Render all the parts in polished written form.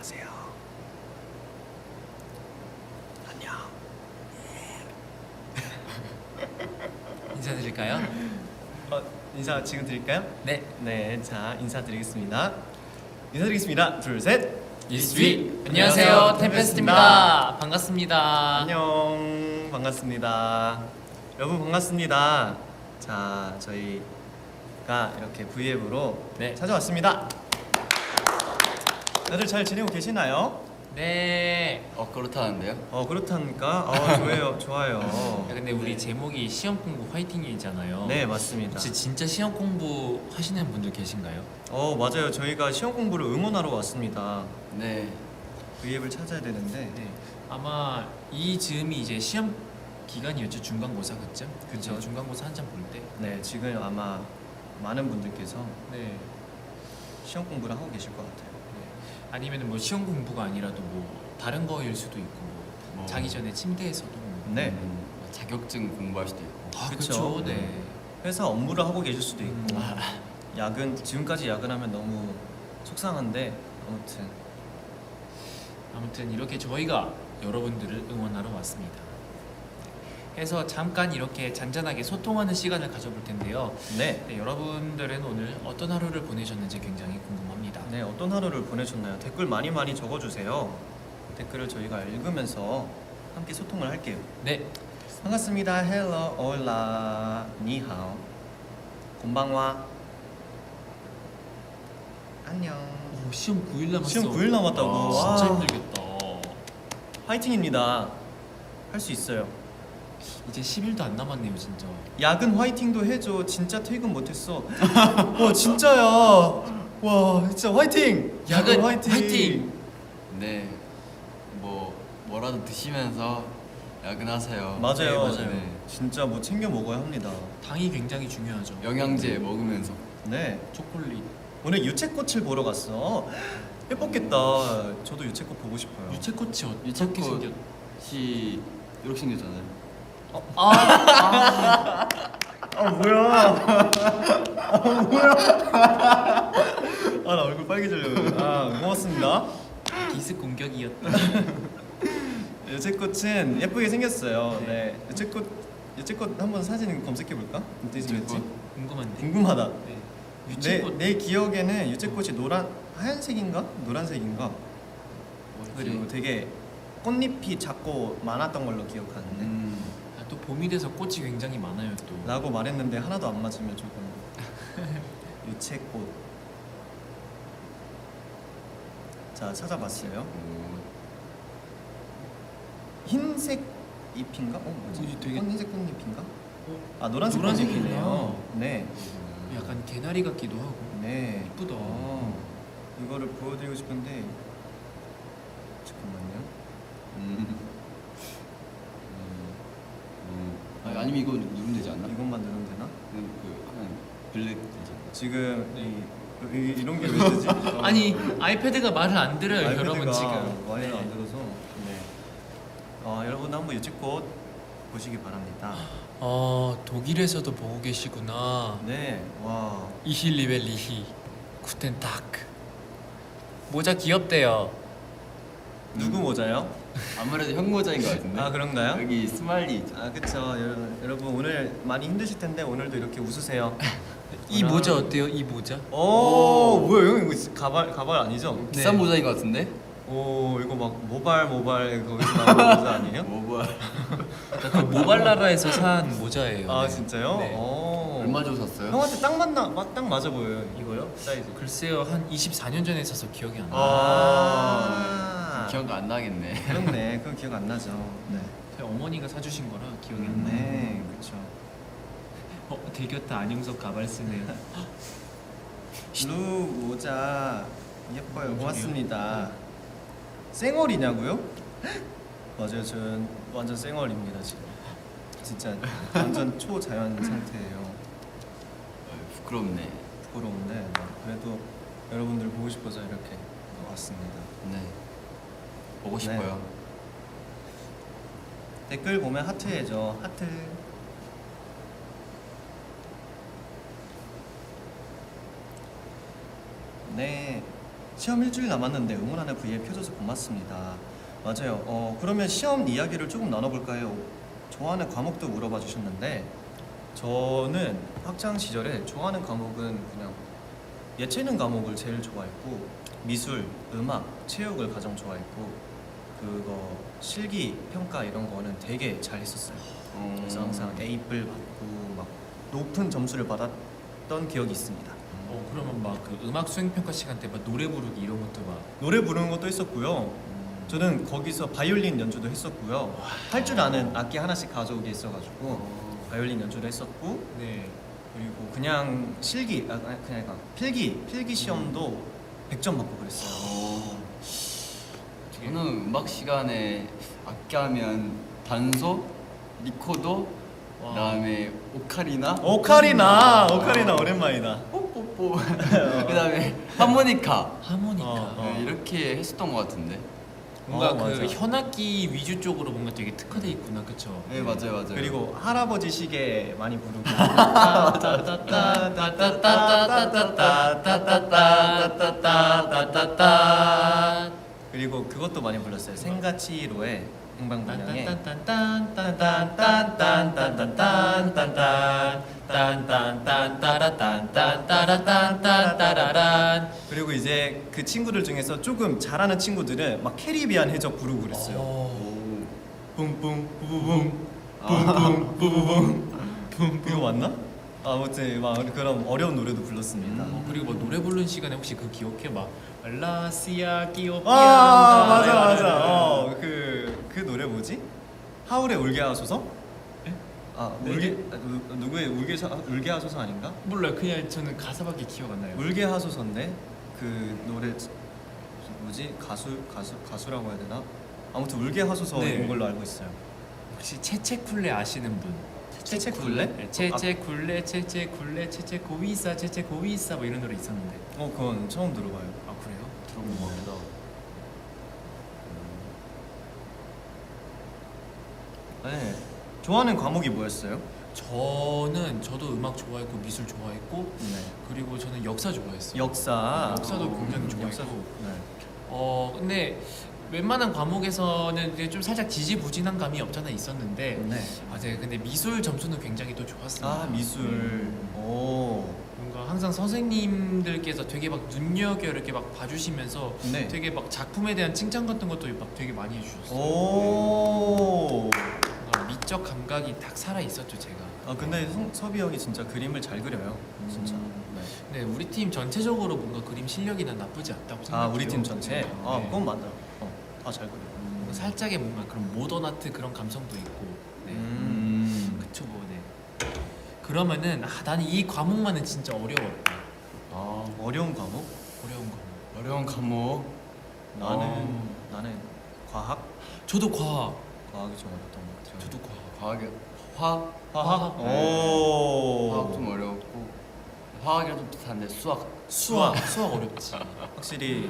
안녕하세요. 안녕. 인사드릴까요? 인사 지금 드릴까요? 네. 네, 자 인사드리겠습니다. 인사드리겠습니다. 둘, 셋. 이스트리 안녕하세요, 템페스트입니다. 반갑습니다. 안녕, 반갑습니다. 여러분 반갑습니다. 자, 저희가 이렇게 V앱으로 네. 찾아왔습니다. 다들 잘 지내고 계시나요? 네. 그렇다는데요? 그렇다니까. 좋아요, 좋아요. 야, 근데 우리 제목이 시험 공부 화이팅이잖아요. 네, 맞습니다. 혹시 진짜 시험 공부 하시는 분들 계신가요? 맞아요. 저희가 시험 공부를 응원하러 왔습니다. 네. V앱을 찾아야 되는데. 네. 아마 이 즈음이 이제 시험 기간이었죠. 중간고사 그죠? 그쵸. 네, 중간고사 한참 볼 때. 네, 지금 아마 많은 분들께서 네. 시험 공부를 하고 계실 것 같아요. 아니면 뭐 시험 공부가 아니라도 뭐 다른 거일 수도 있고 뭐 자기 전에 침대에서도 뭐. 네. 자격증 공부할 수도 있고. 아, 그쵸. 그쵸. 네. 회사 업무를 하고 계실 수도 있고 아. 야근 지금까지 야근하면 너무 속상한데 아무튼 이렇게 저희가 여러분들을 응원하러 왔습니다. 그래서 잠깐 이렇게 잔잔하게 소통하는 시간을 가져볼 텐데요. 네, 네, 여러분들은 오늘 어떤 하루를 보내셨는지 굉장히 궁금합니다. 네 어떤 하루를 보내셨나요? 댓글 많이 적어주세요. 댓글을 저희가 읽으면서 함께 소통을 할게요. 네, 반갑습니다. Hello, hola, ni hao, 곤방와. 안녕. 오, 시험 9일 남았어. 시험 9일 남았다고. 와, 진짜 와. 힘들겠다. 화이팅입니다. 할 수 있어요. 이제 10일도 안 남았네요, 진짜. 야근 화이팅도 해줘. 진짜 퇴근 못했어. 와 진짜야. 와 진짜 화이팅. 야근 화이팅. 네. 뭐라도 드시면서 야근하세요. 맞아요. 네, 맞아요. 네. 진짜 뭐 챙겨 먹어야 합니다. 당이 굉장히 중요하죠. 영양제 먹으면서. 네. 초콜릿. 오늘 유채꽃을 보러 갔어. 예뻤겠다. 저도 유채꽃 보고 싶어요. 유채꽃이 어떻게 유채꽃. 생겼? 씨 이렇게 생겼잖아요. 뭐야? 나 얼굴 빨개져요. 고맙습니다. 기습 공격이었다. 유채꽃은 예쁘게 생겼어요. 네. 네. 유채꽃 한번 사진 검색해 볼까? 어떻게 생겼지? 궁금한데. 궁금하다. 네. 내 유채꽃. 기억에는 유채꽃이 하얀색인가? 노란색인가? 그리고 뭐지? 되게 꽃잎이 작고 많았던 걸로 기억하는데 아, 또 봄이 돼서 꽃이 굉장히 많아요 또. 라고 말했는데 하나도 안 맞으면 조금 유채꽃. 자 찾아봤어요. 흰색 잎인가? 뭐지? 되게- 흰색 꽃잎인가? 노란색 노란색이네요. 꽃잎이네요. 네. 약간 개나리 같기도 하고. 네. 이쁘다. 이거를 보여드리고 싶은데 잠깐만요. 아니면 이거 누르면 되지 않나? 이것만 누르면 되나? 그냥 블랙 되잖아. 지금 이런 게 왜 되지? 아니 아이패드가 말을 안 들어요 아이패드가 여러분 지금. 말을 네. 안 들어서. 네. 여러분 한번 유채꽃 보시기 바랍니다. 독일에서도 보고 계시구나. 네. 와. 이힐리벨 리히 구텐 타크. 모자 귀엽대요. 누구 모자요? 아무래도 형 모자인 것 같은데. 그런가요? 여기 스마일리 있잖아. 그쵸. 여러분 오늘 많이 힘드실 텐데 오늘도 이렇게 웃으세요. 이 모자 어때요? 이 모자? 뭐야 형 이거 가발 아니죠? 비싼 네. 모자인 것 같은데? 이거 막 모발 거기서 나오는 모자 아니에요? 뭐야? 그 모발라라에서 산 모자예요. 네. 진짜요? 네. 얼마 주고 샀어요? 형한테 딱 맞아 보여요. 이거요? 사이즈. 글쎄요 한 24년 전에 사서 기억이 안 나요. 기억 안 나겠네. 그렇네. 그건 기억 안 나죠. 네. 저희 어머니가 사주신 거라 기억이 안 나요. 네, 그렇죠. 들켰다 안영석 가발 쓰네요. 블루 모자 예뻐요. 뭔 고맙습니다. 쌩얼이냐고요? 맞아요. 전 완전 쌩얼입니다 지금. 진짜 완전 초자연 상태예요. 부끄럽네. 부끄러운데 그래도 여러분들 보고 싶어서 이렇게 왔습니다. 네. 보고 싶어요. 댓글 보면 하트해줘. 하트. 네. 시험 일주일 남았는데 응원하는 V에 켜줘서 고맙습니다. 맞아요. 그러면 시험 이야기를 조금 나눠볼까요? 좋아하는 과목도 물어봐 주셨는데 저는 학창 시절에 좋아하는 과목은 그냥 예체능 과목을 제일 좋아했고 미술, 음악, 체육을 가장 좋아했고 그거 실기 평가 이런 거는 되게 잘 했었어요. 그래서 항상 A뿔 받고 막 높은 점수를 받았던 기억이 있습니다. 그러면 막 그 음악 수행 평가 시간 때 막 노래 부르기 이런 것도 막 노래 부르는 것도 했었고요. 저는 거기서 바이올린 연주도 했었고요. 할 줄 아는 악기 하나씩 가져오게 있어가지고 바이올린 연주도 했었고 네. 그리고 그냥 실기 그냥 필기 시험도 100점 맞고 그랬어요. 저는 음악 시간에 악기 하면 단소, 리코더, 와. 그다음에 오카리나, 오카리나 오랜만이다. 뽀뽀뽀, 그다음에 하모니카. 하모니카. 네, 이렇게 했었던 것 같은데. 뭔가 그 맞아. 현악기 위주 쪽으로 뭔가 되게 특화돼 있구나, 그쵸? 네 맞아요. 그리고 할아버지 시계 많이 부르고 그리고 그것도 많이 불렀어요. 생가치로의 행방분양에 그리고 이제 그 친구들 중에서 조금 잘하는 친구들은 막 캐리비안 해적 부르고 그랬어요. 뿡뿡 뿌부붕 뿡뿡 뿌부붕 이거 맞나? 아무튼 막 그런 어려운 노래도 불렀습니다. 그리고 뭐 노래 부르는 시간에 혹시 그 기억해? 막 라시아 끼오피아 맞아. 그 노래 뭐지? 하울의 울게 하소서? 네? 누구의 울게 하소서 아닌가? 몰라요. 그냥 저는 가사밖에 기억 안 나요. 울게 하소서인데 그 노래 뭐지? 가수라고 해야 되나? 아무튼 울게 하소서인 네. 걸로 알고 있어요. 혹시 채채쿨레 아시는 분? 채채쿨레? 네, 채채쿨레 채채쿨레 채채고위사 채채고위사 뭐 이런 노래 있었는데. 그건 처음 들어봐요. 아 그래요? 들어본 것 같기도 하고. 네. 좋아하는 과목이 뭐였어요? 저도 음악 좋아했고 미술 좋아했고 네. 그리고 저는 역사 좋아했어요. 역사도 굉장히 좋아했고. 네. 근데 웬만한 과목에서는 이제 좀 살짝 지지부진한 감이 없잖아 있었는데 네. 네. 근데 미술 점수는 굉장히 또 좋았습니다. 미술. 오. 뭔가 항상 선생님들께서 되게 막 눈여겨 이렇게 막 봐주시면서 네. 되게 막 작품에 대한 칭찬 같은 것도 막 되게 많이 해주셨어요. 오. 뭔가 미적 감각이 딱 살아 있었죠 제가. 근데 섭이 형이 진짜 그림을 잘 그려요. 진짜. 네. 네 우리 팀 전체적으로 뭔가 그림 실력이 난 나쁘지 않다고 생각해요. 우리 팀 전체. 네. 그건 맞아. 다 잘 그려. 뭔가 살짝의 뭔가 그런 모던 아트 그런 감성도 있고. 네. 그쵸 뭐 네. 그러면은 나는 이 과목만은 진짜 어려웠다. 어려운 과목? 어려운 과목. 어려운 과목. 나는 과학? 저도 과학. 과학이 좀 어렵던 것 같아요. 저도 과학. 과학이 화학 화학? 네. 오. 화학 좀 어려웠고 화학이랑 좀 비슷한데 수학 어렵지. 확실히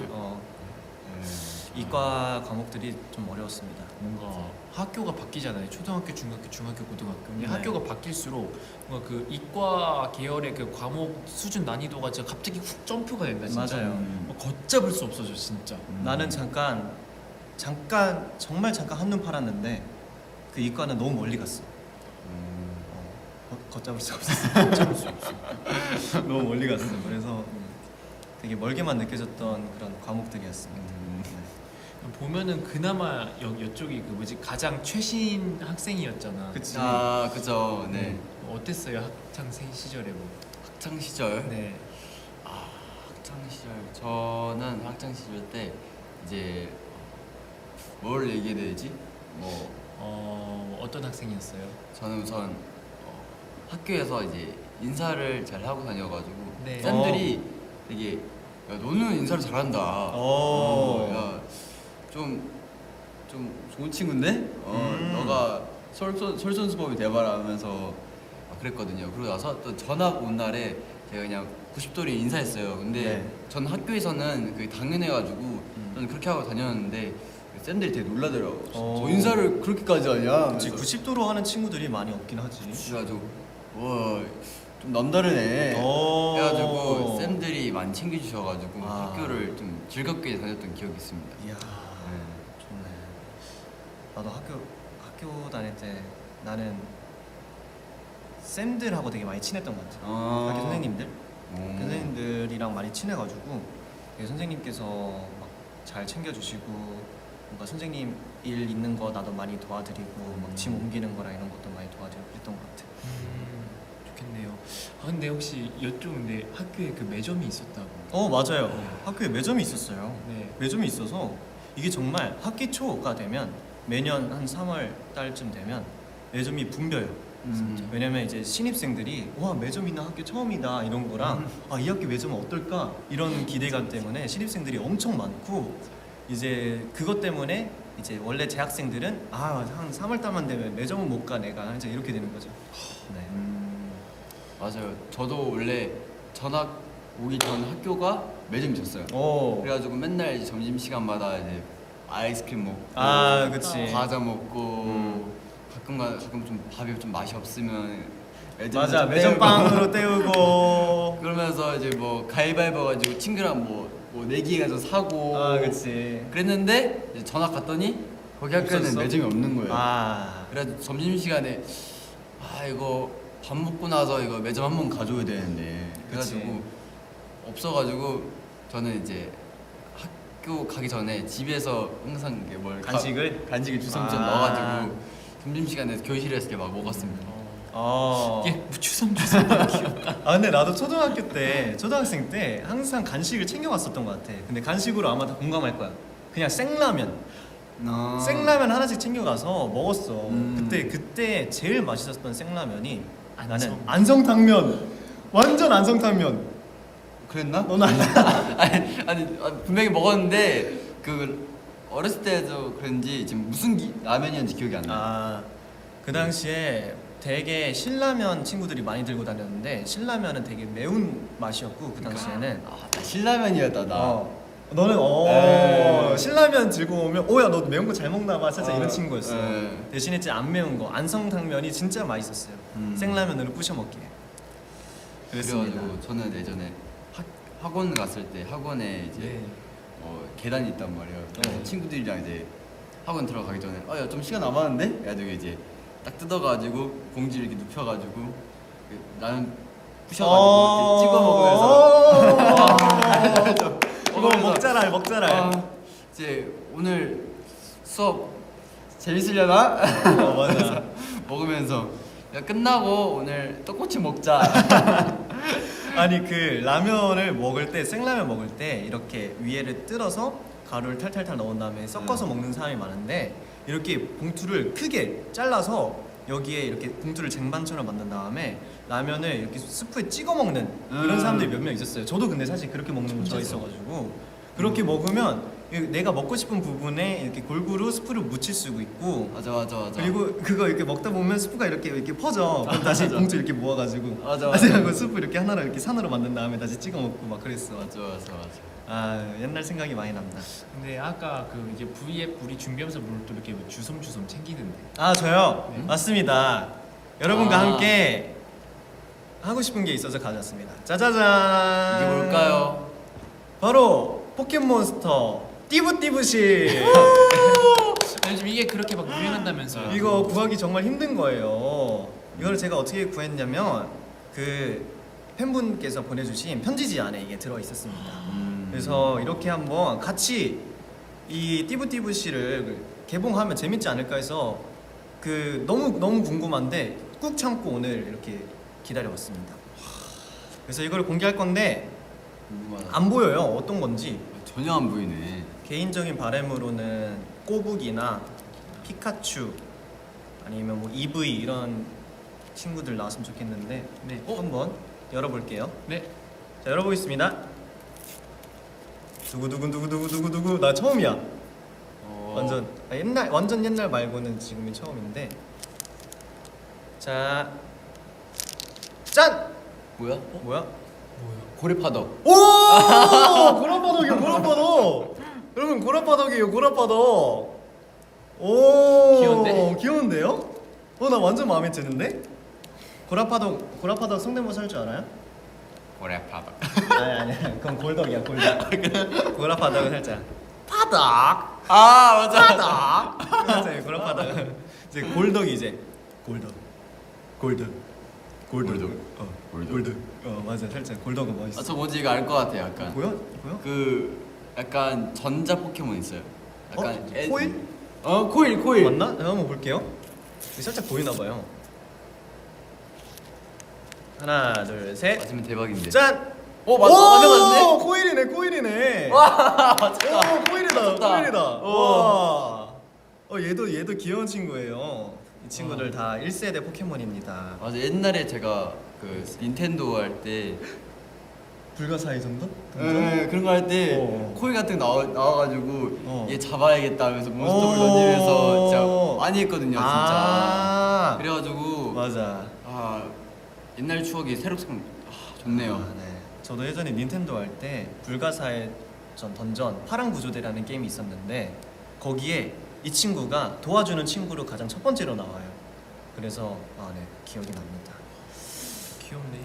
이과 과목들이 좀 어려웠습니다. 뭔가 학교가 바뀌잖아요. 초등학교, 중학교, 고등학교. 근데 네. 학교가 바뀔수록 뭔가 그 이과 계열의 그 과목 수준 난이도가 진짜 갑자기 훅 점프가 된다 진짜. 맞아요. 뭐 걷잡을 수 없어져 진짜. 나는 잠깐 정말 잠깐 한눈 팔았는데 그 이과는 너무 멀리 갔어. 걷잡을 수가 없었어. 걷잡을 수 없어. 너무 멀리 갔어. 그래서 되게 멀게만 느껴졌던 그런 과목들이었습니다. 보면은 그나마 이쪽이 그 뭐지 가장 최신 학생이었잖아. 그치. 그죠. 네. 어땠어요 학창 시절에 뭐? 학창 시절. 네. 학창 시절. 저는 학창 시절 때 이제 뭘 얘기해야 되지? 어떤 학생이었어요? 저는 우선 학교에서 이제 인사를 잘 하고 다녀가지고 네. 쌤들이 되게 야, 너는 인사를 잘한다. 야, 좀 좋은 친구인데? 너가 솔선수범이 돼봐라면서 그랬거든요. 그러고 나서 또 전학 온 날에 제가 그냥 90도로 인사했어요. 근데 네. 전 학교에서는 그게 당연해가지고 저는 그렇게 하고 다녔는데 쌤들이 되게 놀라더라고요. 저 인사를 그렇게까지 하냐? 그치. 90도로 하는 친구들이 많이 없긴 하지. 그래가지고 와, 좀 남다르네. 오. 그래가지고 쌤들이 많이 많이 챙겨주셔가지고 아. 학교를 좀 즐겁게 다녔던 기억이 있습니다. 이야, 네. 좋네. 나도 학교 다닐 때 나는 쌤들하고 되게 많이 친했던 것 같아. 학교 선생님들, 그 선생님들이랑 많이 친해가지고 되게 선생님께서 막 잘 챙겨주시고 뭔가 선생님 일 있는 거 나도 많이 도와드리고 막 짐 옮기는 거랑 이런 것도 많이 도와드리고 그랬던 것 같아. 좋겠네요. 아 근데 혹시 여쭤본데 학교에 그 매점이 있었다고? 맞아요. 네. 학교에 매점이 있었어요. 네. 매점이 있어서 이게 정말 학기 초가 되면 매년 한 3월 달쯤 되면 매점이 붐벼요. 왜냐면 이제 신입생들이 와 매점 있는 학교 처음이다 이런 거랑 아 이 학교 매점은 어떨까 이런 기대감 때문에 신입생들이 엄청 많고 이제 그것 때문에 이제 원래 재학생들은 아 한 3월 달만 되면 매점은 못 가 내가 이제 이렇게 되는 거죠. 네. 맞아요. 저도 원래 전학 오기 전 학교가 매점이 있었어요. 오. 그래가지고 맨날 이제 점심 시간마다 이제 아이스크림 먹고, 아 그치. 과자 먹고, 가끔 좀 밥이 좀 맛이 없으면 매점에서 맞아 좀 매점빵으로 때우고. 그러면서 이제 뭐 가위바위보 가지고 친구랑 뭐 내기 해가지고 사고. 아 그치. 그랬는데 이제 전학 갔더니 거기 학교에는 없었어? 매점이 없는 거예요. 아. 그래서 점심 시간에 이거 밥 먹고 나서 이거 매점 한번 가줘야 되는데 그래가지고 그치. 없어가지고 저는 이제 학교 가기 전에 집에서 항상 이게 간식을 주섬주섬 아. 넣어가지고 점심 시간에 교실에서 이렇게 막 먹었습니다. 이게 주섬주섬 귀엽다. 아 근데 나도 초등학생 때 항상 간식을 챙겨갔었던 것 같아. 근데 간식으로 아마 다 공감할 거야. 그냥 생라면 하나씩 챙겨가서 먹었어. 그때 제일 맛있었던 생라면이 나는 안성탕면. 완전 안성탕면. 그랬나? 너는 아니야? 아니 분명히 먹었는데 그 어렸을 때도 그런지 지금 무슨 라면이었는지 기억이 안 나. 그 당시에 되게 신라면 친구들이 많이 들고 다녔는데 신라면은 되게 매운 맛이었고 그 당시에는 나 신라면이었다 나. 너는 에이. 신라면 들고 오면 오야 너 매운 거 잘 먹나 봐 살짝 이런 친구였어. 에이. 대신에 진짜 안 매운 거 안성탕면이 진짜 맛있었어요. 생라면으로 부셔 먹기에. 그랬습니다. 그래가지고 저는 예전에 학원 갔을 때 학원에 이제 네. 계단이 있단 말이에요. 그래서 친구들이랑 이제 학원 들어가기 전에 야 좀 시간 남았는데? 그래가지고 이제 딱 뜯어가지고 봉지 이렇게 눕혀가지고 나는 부셔가지고 이렇게 찍어 먹으면서 먹자랄. 이제 오늘 수업 재밌으려나? 맞아. 먹으면서 야 끝나고 오늘 떡꼬치 먹자. 아니 그 라면을 먹을 때 생라면 먹을 때 이렇게 위에를 뜯어서 가루를 탈탈탈 넣은 다음에 섞어서 먹는 사람이 많은데 이렇게 봉투를 크게 잘라서 여기에 이렇게 봉투를 쟁반처럼 만든 다음에 라면을 이렇게 스프에 찍어 먹는 그런 사람들이 몇 명 있었어요. 저도 근데 사실 그렇게 먹는 거 좋아했어가지고 그렇게 먹으면 내가 먹고 싶은 부분에 이렇게 골고루 스프를 묻힐 수도 있고 맞아. 그리고 그거 이렇게 먹다 보면 스프가 이렇게 퍼져. 그럼 다시 맞아. 봉투 이렇게 모아가지고 맞아. 하고 스프 이렇게 하나로 이렇게 산으로 만든 다음에 다시 찍어 먹고 막 그랬어. 맞아. 아 옛날 생각이 많이 납니다. 근데 아까 그 이제 V앱 우리 준비하면서 뭘 또 이렇게 주섬주섬 챙기는데. 아 저요? 네? 맞습니다. 여러분과 아. 함께 하고 싶은 게 있어서 가져왔습니다. 짜자잔. 이게 뭘까요? 바로 포켓몬스터 띠부띠부시. 요즘 이게 그렇게 막 유행한다면서요. 이거 구하기 정말 힘든 거예요. 이걸 제가 어떻게 구했냐면 그 팬분께서 보내주신 편지지 안에 이게 들어 있었습니다. 그래서 이렇게 한번 같이 이 띠부띠부시를 개봉하면 재밌지 않을까 해서 그 너무 궁금한데 꾹 참고 오늘 이렇게 기다려왔습니다. 그래서 이걸 공개할 건데 궁금하다. 안 보여요. 어떤 건지. 전혀 안 보이네. 개인적인 바람으로는 꼬북이나 피카츄 아니면 뭐 EV 이런 친구들 나왔으면 좋겠는데 네. 한번 열어볼게요. 네. 자 열어보겠습니다. 두구두구두구두구두구 나 처음이야. 완전 옛날 말고는 지금이 처음인데 자 짠! 뭐야? 뭐야? 고래파덕. 오! 고라파덕이요. 여러분 고라파덕이에요. 고라파덕. 오! 귀여운데? 귀여운데요? 나 완전 마음에 드는데? 고라파덕 성대모사 할 줄 알아요? 고래파덕. 아니 그건 골덕이야 골덕. 고라파덕은 살짝 파덕. 아 맞아. 파덕. 살짝 고라파덕. 이제 골덕이 이제 골덕. 골덕. 골덕. 맞아 살짝 골덕은 멋있어. 저 뭔지 이거 알 것 같아 약간. 보여? 그 약간 전자 포켓몬 있어요. 약간 코일? 코일. 맞나? 내가 한번 볼게요. 살짝 보이나 봐요. 하나, 둘, 셋. 맞으면 대박인데. 짠! 맞네. 코일이네. 와 맞다. 오, 코일이다. 맞다. 코일이다. 와. 와. 얘도 귀여운 친구예요. 이 친구들 다 1세대 포켓몬입니다. 맞아 옛날에 제가 그 닌텐도 할 때 불가사의 정도? 그런 거 할 때 어. 코일 같은 거 나와가지고 어. 얘 잡아야겠다 하면서 몬스터볼 오. 던지면서 진짜 많이 했거든요 진짜. 아. 그래가지고 맞아. 옛날 추억이 새록새록 좋네요. 네. 저도 예전에 닌텐도 할 때 불가사의 던전 파란 구조대라는 게임이 있었는데 거기에 이 친구가 도와주는 친구로 가장 첫 번째로 나와요. 그래서 네 기억이 납니다.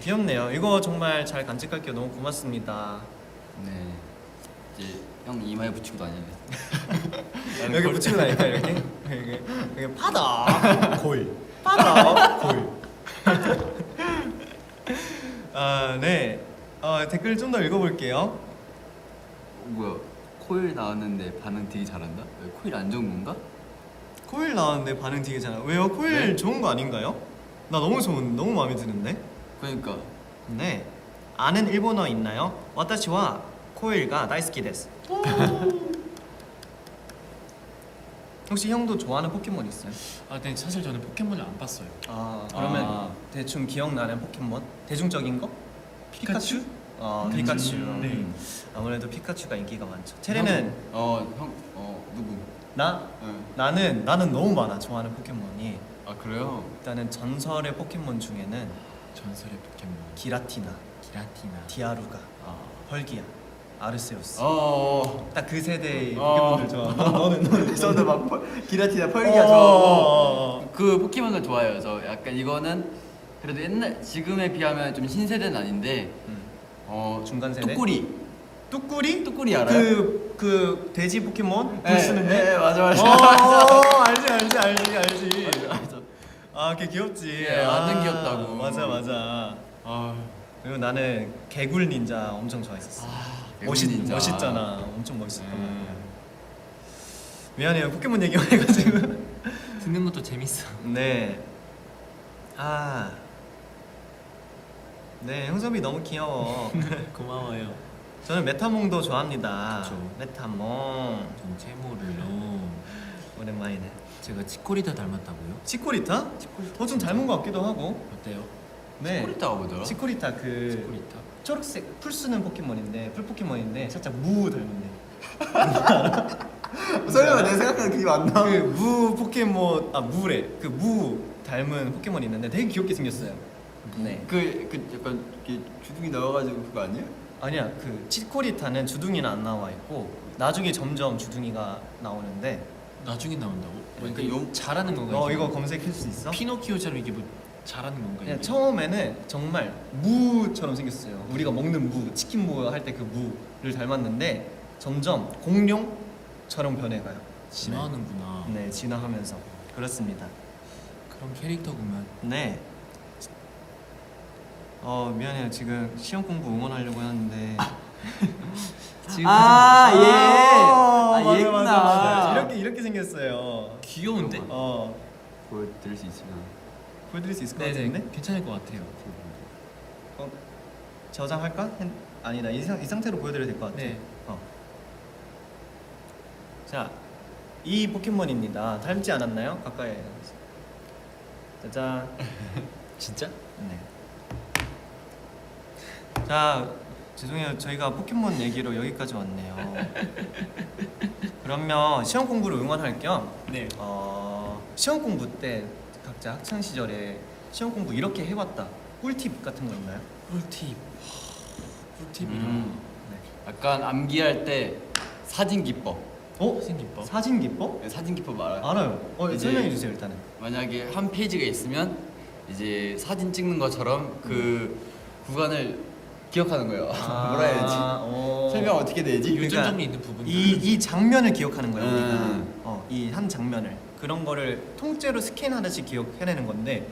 귀엽네요. 이거 정말 잘 간직할게요. 너무 고맙습니다. 네. 이제 형 이마에 붙이고 다녀야 여기 붙이고 다니까 이렇게 여기 파다 고일 파다 고일. 네. 댓글 좀 더 읽어볼게요. 뭐야 코일 나왔는데 반응 되게 잘한다? 왜 코일 안 좋은 건가? 코일 나왔는데 반응 되게 잘하. 왜요? 코일 네? 좋은 거 아닌가요? 나 너무 마음에 드는데. 그러니까 네. 아는 일본어 있나요? 와타시와 코일가 다이스키 데스. 혹시 형도 좋아하는 포켓몬 있어요? 근데 사실 저는 포켓몬을 안 봤어요. 그러면 대충 기억나는 포켓몬? 대중적인 거? 피카츄? 피카츄. 네. 아무래도 피카츄가 인기가 많죠. 체리는 누구? 나? 응. 나는 너무 많아. 좋아하는 포켓몬이. 그래요? 일단은 전설의 포켓몬 중에는 전설의 포켓몬 기라티나, 기라티나. 디아루가, 펄기아, 아르세우스. 딱 그 세대의 어. 포켓몬들 좋아. 너는 저도 막 기라티나 어. 펄기가 좋아하고 그 포켓몬을 좋아해요. 저 약간 이거는 그래도 옛날 지금에 비하면 좀 신세대는 아닌데 중간 세대? 뚜꾸리? 뚜꾸리 알아요? 그 돼지 포켓몬? 불 네, 쓰는 네, 애? 맞아. 알지. 맞아. 걔 귀엽지. 네, 완전 귀엽다고. 맞아. 그리고 나는 개굴 닌자 엄청 좋아했었어. 개굴 닌자. 멋있잖아. 엄청 멋있었단 말이야. 미안해요. 포켓몬 얘기만 해가지고. 듣는 것도 재밌어. 네. 네, 형섭이 너무 귀여워. 고마워요. 저는 메타몽도 좋아합니다. 그쵸. 메타몽. 전 채모를요. 오랜만이네. 제가 치코리타 닮았다고요? 치코리타? 좀 닮은 것 같기도 하고. 어때요? 네. 치코리타가 뭐더라? 치코리타 치코리타. 초록색 풀 쓰는 포켓몬인데 풀 포켓몬인데 살짝 무 닮은데. 설마 내 생각하는 그게 맞나? 그무 포켓몬 무래. 그 무 닮은 포켓몬이 있는데 되게 귀엽게 생겼어요. 네. 그 약간 이렇게 주둥이 넣어가지고 그거 아니야? 아니야. 그 치코리타는 주둥이는 안 나와 있고 나중에 점점 주둥이가 나오는데. 나중에 나온다고? 그러니까 그러니까 잘하는 건가요? 이거 검색할 수 있어? 피노키오처럼 이게 뭐 잘하는 건가요? 그냥 이게? 처음에는 정말 무처럼 생겼어요. 우리가 먹는 무, 치킨 무 할 때 그 무를 닮았는데 점점 공룡처럼 변해가요. 진화하는구나. 네, 진화하면서 그렇습니다. 그런 캐릭터구만. 네. 미안해요. 지금 시험 공부 응원하려고 하는데 지금 얘구나. 맞아. 이렇게 생겼어요. 귀여운데? 보여드릴 수 있으면 보여드릴 수 있을 것 네네. 같은데? 괜찮을 것 같아요. 저장할까? 아니다. 이 상태로 보여드려도 될 것 같아. 네. 자, 이 포켓몬입니다. 닮지 않았나요? 가까이. 짜잔. 진짜? 네. 자, 죄송해요. 저희가 포켓몬 얘기로 여기까지 왔네요. 그러면 시험 공부를 응원할 겸 네. 시험 공부 때 각자 학창 시절에 시험 공부 이렇게 해왔다. 꿀팁 같은 거 있나요? 꿀팁. 꿀팁이랑 네. 약간 암기할 때 사진 기법. 사진 기법. 사진 기법? 사진 기법 알아요? 알아요. 이제- 설명해 주세요 일단은. 만약에 한 페이지가 있으면 이제 사진 찍는 것처럼 그 구간을 기억하는 거예요. 아, 뭐라 해야 되지? 설명 어떻게 되지? 요점 그러니까 정리 있는 부분. 이 장면을 기억하는 거예요. 우리가 음. 이 한 장면을 그런 거를 통째로 스캔하듯이 기억해내는 건데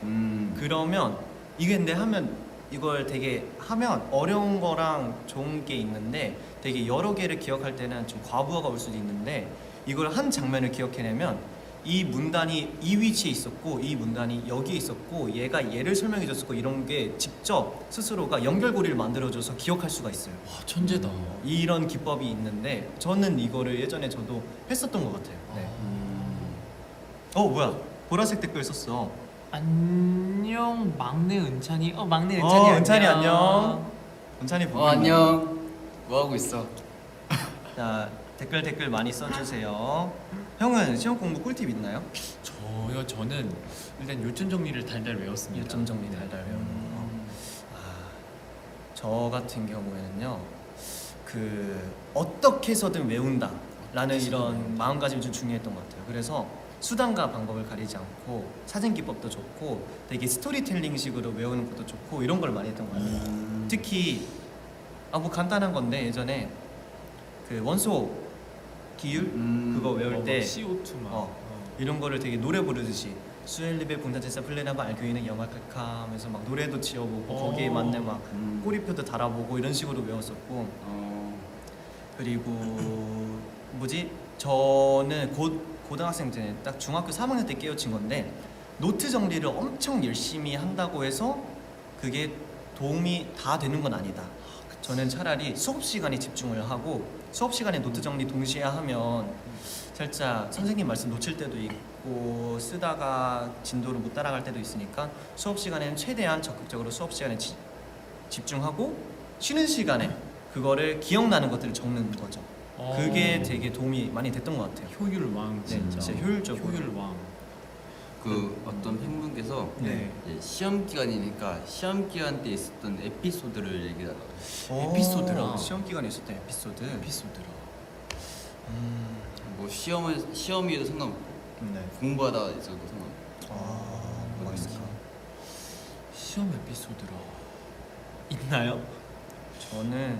그러면 이게 근데 하면 이걸 되게 하면 어려운 거랑 좋은 게 있는데 되게 여러 개를 기억할 때는 좀 과부하가 올 수도 있는데 이걸 한 장면을 기억해내면 이 문단이 이 위치에 있었고 이 문단이 여기에 있었고 얘가 얘를 설명해 줬었고 이런 게 직접 스스로가 연결고리를 만들어줘서 기억할 수가 있어요. 와, 천재다. 이런 기법이 있는데 저는 이거를 예전에 저도 했었던 것 같아요. 네. 뭐야 보라색 댓글 썼어. 안녕 막내 은찬이. 막내 은찬이. 은찬이 안녕. 은찬이 보고 있나요? 안녕. 뭐 하고 있어? 자 댓글 많이 써주세요. 형은 시험 공부 꿀팁 있나요? 저는 일단 요점 정리를 달달 외웠습니다. 요점 정리 달달 외우는 거. 저 같은 경우에는요 그 어떻게 해서든 외운다라는 이런 마음가짐이 좀 중요했던 것 같아요. 그래서 수단과 방법을 가리지 않고 사진 기법도 좋고 되게 스토리텔링식으로 외우는 것도 좋고 이런 걸 많이 했던 것 같아요. 특히 뭐 간단한 건데 예전에 그 원소 기율 그거 외울 때 CO2 막. 이런 거를 되게 노래 부르듯이 수엘리베 분자체사 플레나바 알교이는 영악할까 하면서 막 노래도 지어보고 거기에 맞는 막 꼬리표도 달아보고 이런 식으로 외웠었고 그리고 뭐지 저는 고등학생 때 딱 중학교 3학년 때 깨우친 건데 노트 정리를 엄청 열심히 한다고 해서 그게 도움이 다 되는 건 아니다. 저는 차라리 수업 시간에 집중을 하고 수업 시간에 노트 정리 동시에 하면 살짝 선생님 말씀 놓칠 때도 있고 쓰다가 진도를 못 따라갈 때도 있으니까 수업 시간에는 최대한 적극적으로 수업 시간에 집중하고 쉬는 시간에 그거를 기억나는 것들을 적는 거죠. 그게 되게 도움이 많이 됐던 것 같아요. 효율 왕 진짜. 진짜 효율적으로. 효율 왕. 그 어떤 팬분께서 네. 이제 시험 기간이니까 시험 기간 때 있었던 에피소드를 얘기하더라고요. 에피소드라. 시험 기간에 있었던 에피소드. 에피소드라. 뭐 시험이어도 상관없고 네. 공부하다 있어도 상관없고. 뭐가 있을까? 시험 에피소드라. 있나요? 저는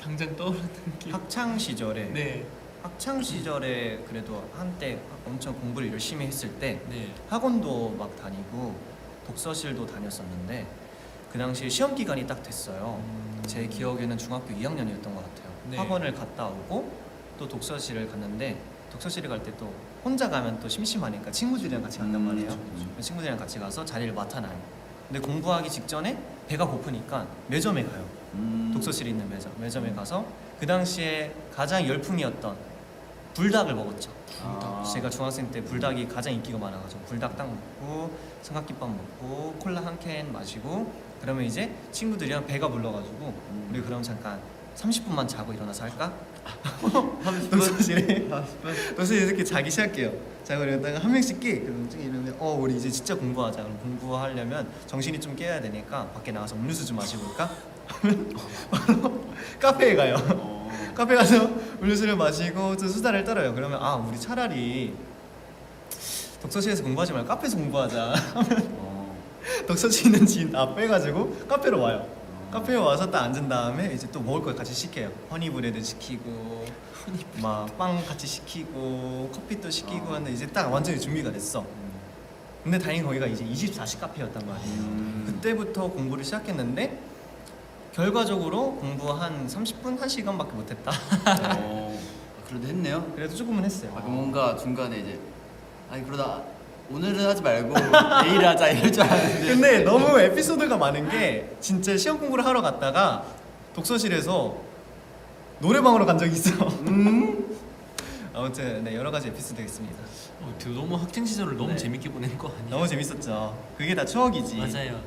당장 떠오르는 게. 학창 시절에 네. 학창 시절에 그래도 한때 엄청 공부를 열심히 했을 때 네. 학원도 막 다니고 독서실도 다녔었는데 그 당시에 시험 기간이 딱 됐어요. 제 기억에는 중학교 2학년이었던 것 같아요. 네. 학원을 갔다 오고 또 독서실을 갔는데 독서실에 갈 때 또 혼자 가면 또 심심하니까 친구들이랑 같이 간단 말이에요. 친구들이랑 같이 가서 자리를 맡아놔요. 근데 공부하기 직전에 배가 고프니까 매점에 가요. 독서실에 있는 매점에 가서 그 당시에 가장 열풍이었던 불닭을 먹었죠. 제가 중학생 때 불닭이 가장 인기가 많아가지고 불닭 딱 먹고 삼각김밥 먹고 콜라 한 캔 마시고 그러면 이제 친구들이랑 배가 불러가지고 우리 그럼 잠깐 30분만 자고 일어나서 할까? 30분? 독서실에 이렇게 자기 시작해요. 자고 이러다가 한 명씩 깨. 그럼 이러면 우리 이제 진짜 공부하자. 그럼 공부하려면 정신이 좀 깨야 되니까 밖에 나가서 음료수 좀 마시고 올까? 바로 카페에 가요. 카페 가서 음료수를 마시고 또 수다를 떨어요. 그러면 우리 차라리 독서실에서 공부하지 말고 카페에서 공부하자 하면 독서실 있는 지인 다 빼가지고 카페로 와요. 카페에 와서 딱 앉은 다음에 이제 또 먹을 걸 같이 시켜요. 허니브레드 시키고 막 빵 같이 시키고 커피도 시키고 하는데 이제 딱 완전히 준비가 됐어. 근데 다행히 거기가 이제 24시 카페였단 말이에요. 그때부터 공부를 시작했는데 결과적으로 공부 한 30분, 1시간밖에 못했다. 그래도 했네요. 그래도 조금은 했어요. 그럼 뭔가 중간에 이제 그러다 오늘은 하지 말고 내일 하자 이럴 줄 알았는데. 근데 너무 에피소드가 많은 게 진짜 시험 공부를 하러 갔다가 독서실에서 노래방으로 간 적이 있어. 아무튼 네, 여러 가지 에피소드가 있습니다. 너무 학창 시절을 너무 네. 재밌게 보낸 거 아니에요? 너무 재밌었죠. 그게 다 추억이지. 맞아요.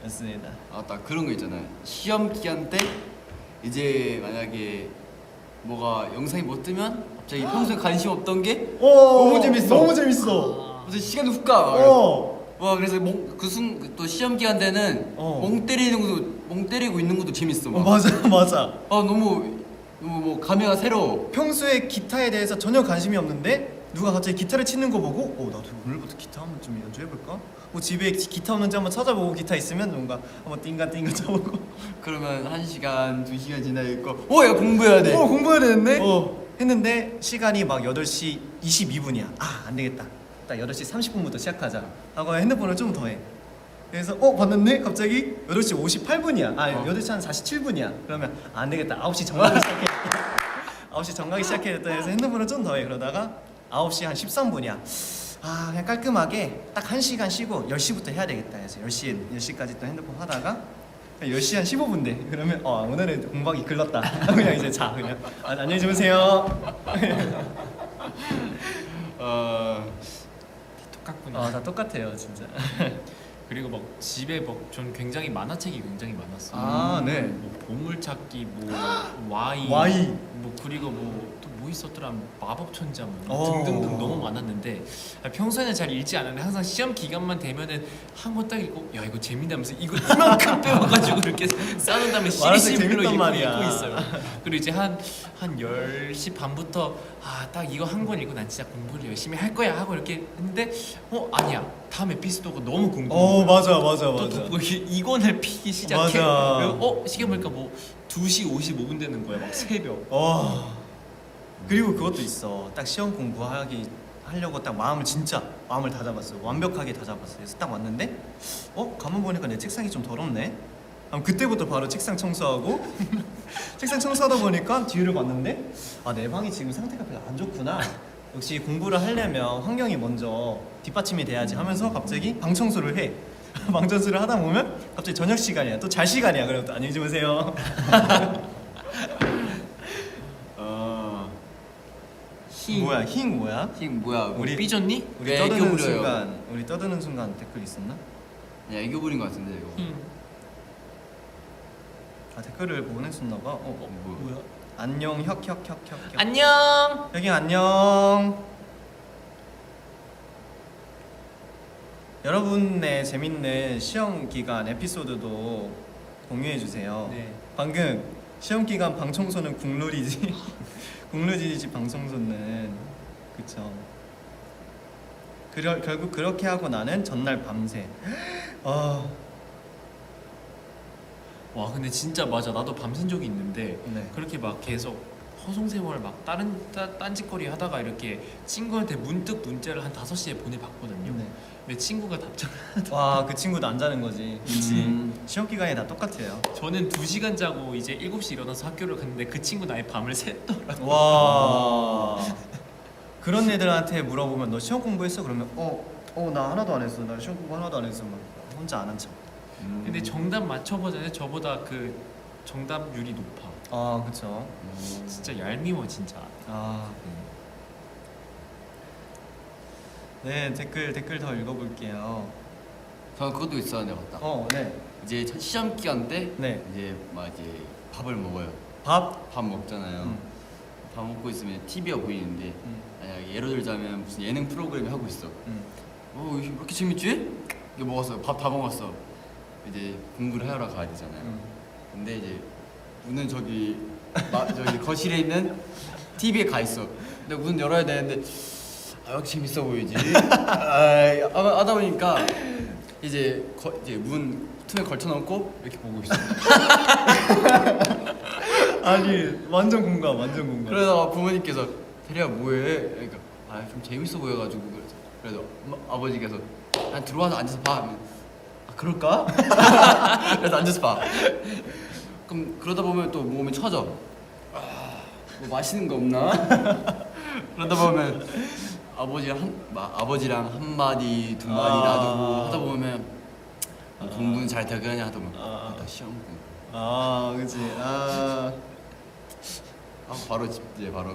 맞습니다. 딱 그런 거 있잖아요. 시험 기간 때 이제 만약에 뭐가 영상이 못 뜨면 갑자기 평소에 관심 없던 게 너무 재밌어. 너무 재밌어. 무슨 시간이 훅 가. 와 그래서 또 시험 기간 때는 멍 때리고 있는 것도 재밌어. 막. 맞아. 너무 뭐 감회가 새로워. 평소에 기타에 대해서 전혀 관심이 없는데 누가 갑자기 기타를 치는 거 보고 나도 오늘부터 기타 한번 좀 연주해볼까? 집에 기타 없는지 한번 찾아보고 기타 있으면 뭔가 한번 띵가띵가 쳐보고 그러면 1시간, 2시간 지나 있고 야 공부해야 돼. 공부해야 되는데 했는데 시간이 막 8시 22분이야. 안 되겠다. 딱 8시 30분부터 시작하자 하고 핸드폰을 좀 더 해. 그래서 봤는데 갑자기 8시 58분이야. 8시 한 47분이야. 그러면 안 되겠다. 9시 정각이 시작해. 9시 정각이 시작해야겠다 해서 핸드폰을 좀 더 해. 그러다가 9시 한 13분이야. 그냥 깔끔하게 딱 1시간 쉬고 10시부터 해야 되겠다 해서 10시까지 또 핸드폰 하다가 10시 한 15분 돼. 그러면 오늘은 공부하기 글렀다. 그냥 이제 자 그냥 안녕히 주무세요. 똑같구나. 다 똑같아요 진짜. 그리고 막 집에 막 전 굉장히 만화책이 굉장히 많았어요. 네. 뭐 보물찾기, 뭐 와이, 뭐 그리고 뭐 또 뭐 있었더라, 마법 천자 뭐 등등등 너무 많았는데 평소에는 잘 읽지 않았는데 항상 시험 기간만 되면은 한 권 딱 읽고 야 이거 재밌다면서 이거 이만큼 빼와가지고 이렇게 쌓은 다음에 시리즈별로 읽고 있어요. 그리고 이제 한 10시 반부터 딱 이거 한 권 읽고 난 진짜 공부를 열심히 할 거야 하고 이렇게 했는데 아니야 다음 에피소드가 너무 궁금해. 맞아. 또 이 권을 피기 시작해. 맞아. 그리고 시계 보니까 뭐 2시 55분 되는 거야 막 새벽. 그리고 그것도 있어. 딱 시험 공부하려고 딱 마음을 다 잡았어. 완벽하게 다 잡았어. 그래서 딱 왔는데 가만 보니까 내 책상이 좀 더럽네. 그때부터 바로 책상 청소하고 책상 청소하다 보니까 뒤를 봤는데 내 방이 지금 상태가 별로 안 좋구나. 역시 공부를 하려면 환경이 먼저 뒷받침이 돼야지 하면서 갑자기 방 청소를 해. 방 청소를 하다 보면 갑자기 저녁 시간이야. 또 잘 시간이야. 그럼 또 안녕히 주무세요. 힝 뭐야? 우리 삐졌니? 우리 떠드는 순간 댓글 있었나? 애교 부린 거 같은데 이거. 댓글을 보냈었나 봐. 뭐야? 안녕 혁혁혁혁혁. 안녕. 여기 안녕. 여러분의 재밌는 시험 기간 에피소드도 공유해 주세요. 네. 방금 시험 기간 방 청소는 국룰이지. 국룰이지 방 청소는 그쵸. 결국 그렇게 하고 나는 전날 밤새. 와 근데 진짜 맞아. 나도 밤샌 적이 있는데 네. 그렇게 막 계속 허송세월 막 다른 딴짓거리 하다가 이렇게 친구한테 문득 문자를 한 5시에 보내봤거든요. 네. 근데 친구가 답장을 그 친구도 안 자는 거지. 그치. 시험 기간이 다 똑같아요. 저는 2시간 자고 이제 7시 일어나서 학교를 갔는데 그 친구는 아예 밤을 샜더라고요. 와. 그런 애들한테 물어보면 너 시험 공부했어? 그러면 나 하나도 안 했어. 나 시험 공부 하나도 안 했어. 막 혼자 안 한 척. 근데 정답 맞춰보자니 저보다 그 정답률이 높아. 그쵸. 진짜 얄미워 진짜. 네, 댓글 더 읽어볼게요. 저는 그것도 있었는데 맞다. 네. 이제 시험 기간 때 네. 이제 밥을 먹어요. 밥 먹잖아요. 밥 먹고 있으면 TV가 보이는데 만약에 예를 들자면 무슨 예능 프로그램이 하고 있어. 왜 이렇게 재밌지? 이거 먹었어. 밥 다 먹었어. 이제 공부를 하러 가야 되잖아요. 근데 이제 문은 저기 거실에 있는 TV에 가 있어. 근데 문 열어야 되는데 이렇게 재밌어 보이지? 하다 보니까 이제 문 틈에 걸쳐놓고 이렇게 보고 있어. 아니 완전 공감. 그러다가 부모님께서 대리야 뭐해? 그러니까 좀 재밌어 보여가지고 그래서 아버지께서 들어와서 앉아서 봐. 하면, 그럴까? 그래서 앉아서 봐. 그럼 그러다 보면 또 몸이 처져. 뭐 맛있는 거 없나? 그러다 보면 아버지랑 한 마디 두 마디 놔두고 하다 보면 공부는 잘 되겠냐 하다 보면 나 시험 공부. 그치. 바로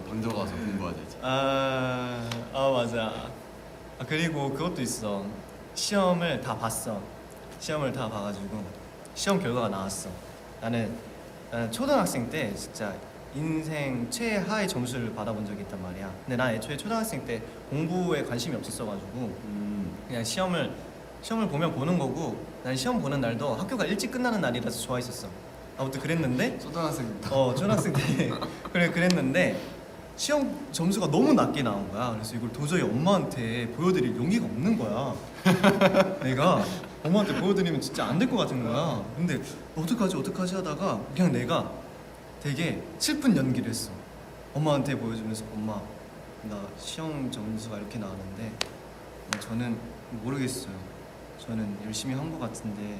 방 들어가서 공부해야 되지. 맞아. 그리고 그것도 있어. 시험을 다 봤어. 시험을 다 봐가지고 시험 결과가 나왔어. 나는 초등학생 때 진짜 인생 최하의 점수를 받아본 적이 있단 말이야. 근데 난 애초에 초등학생 때 공부에 관심이 없었어가지고 그냥 시험을 보면 보는 거고, 난 시험 보는 날도 학교가 일찍 끝나는 날이라서 좋아했었어. 아무튼 그랬는데 초등학생 초등학생 때 그랬는데 시험 점수가 너무 낮게 나온 거야. 그래서 이걸 도저히 엄마한테 보여드릴 용기가 없는 거야. 내가 엄마한테 보여드리면 진짜 안 될 것 같은 거야. 근데 어떡하지 하다가 그냥 내가 되게 슬픈 연기를 했어. 엄마한테 보여주면서 엄마 나 시험 점수가 이렇게 나왔는데 저는 모르겠어요. 저는 열심히 한 것 같은데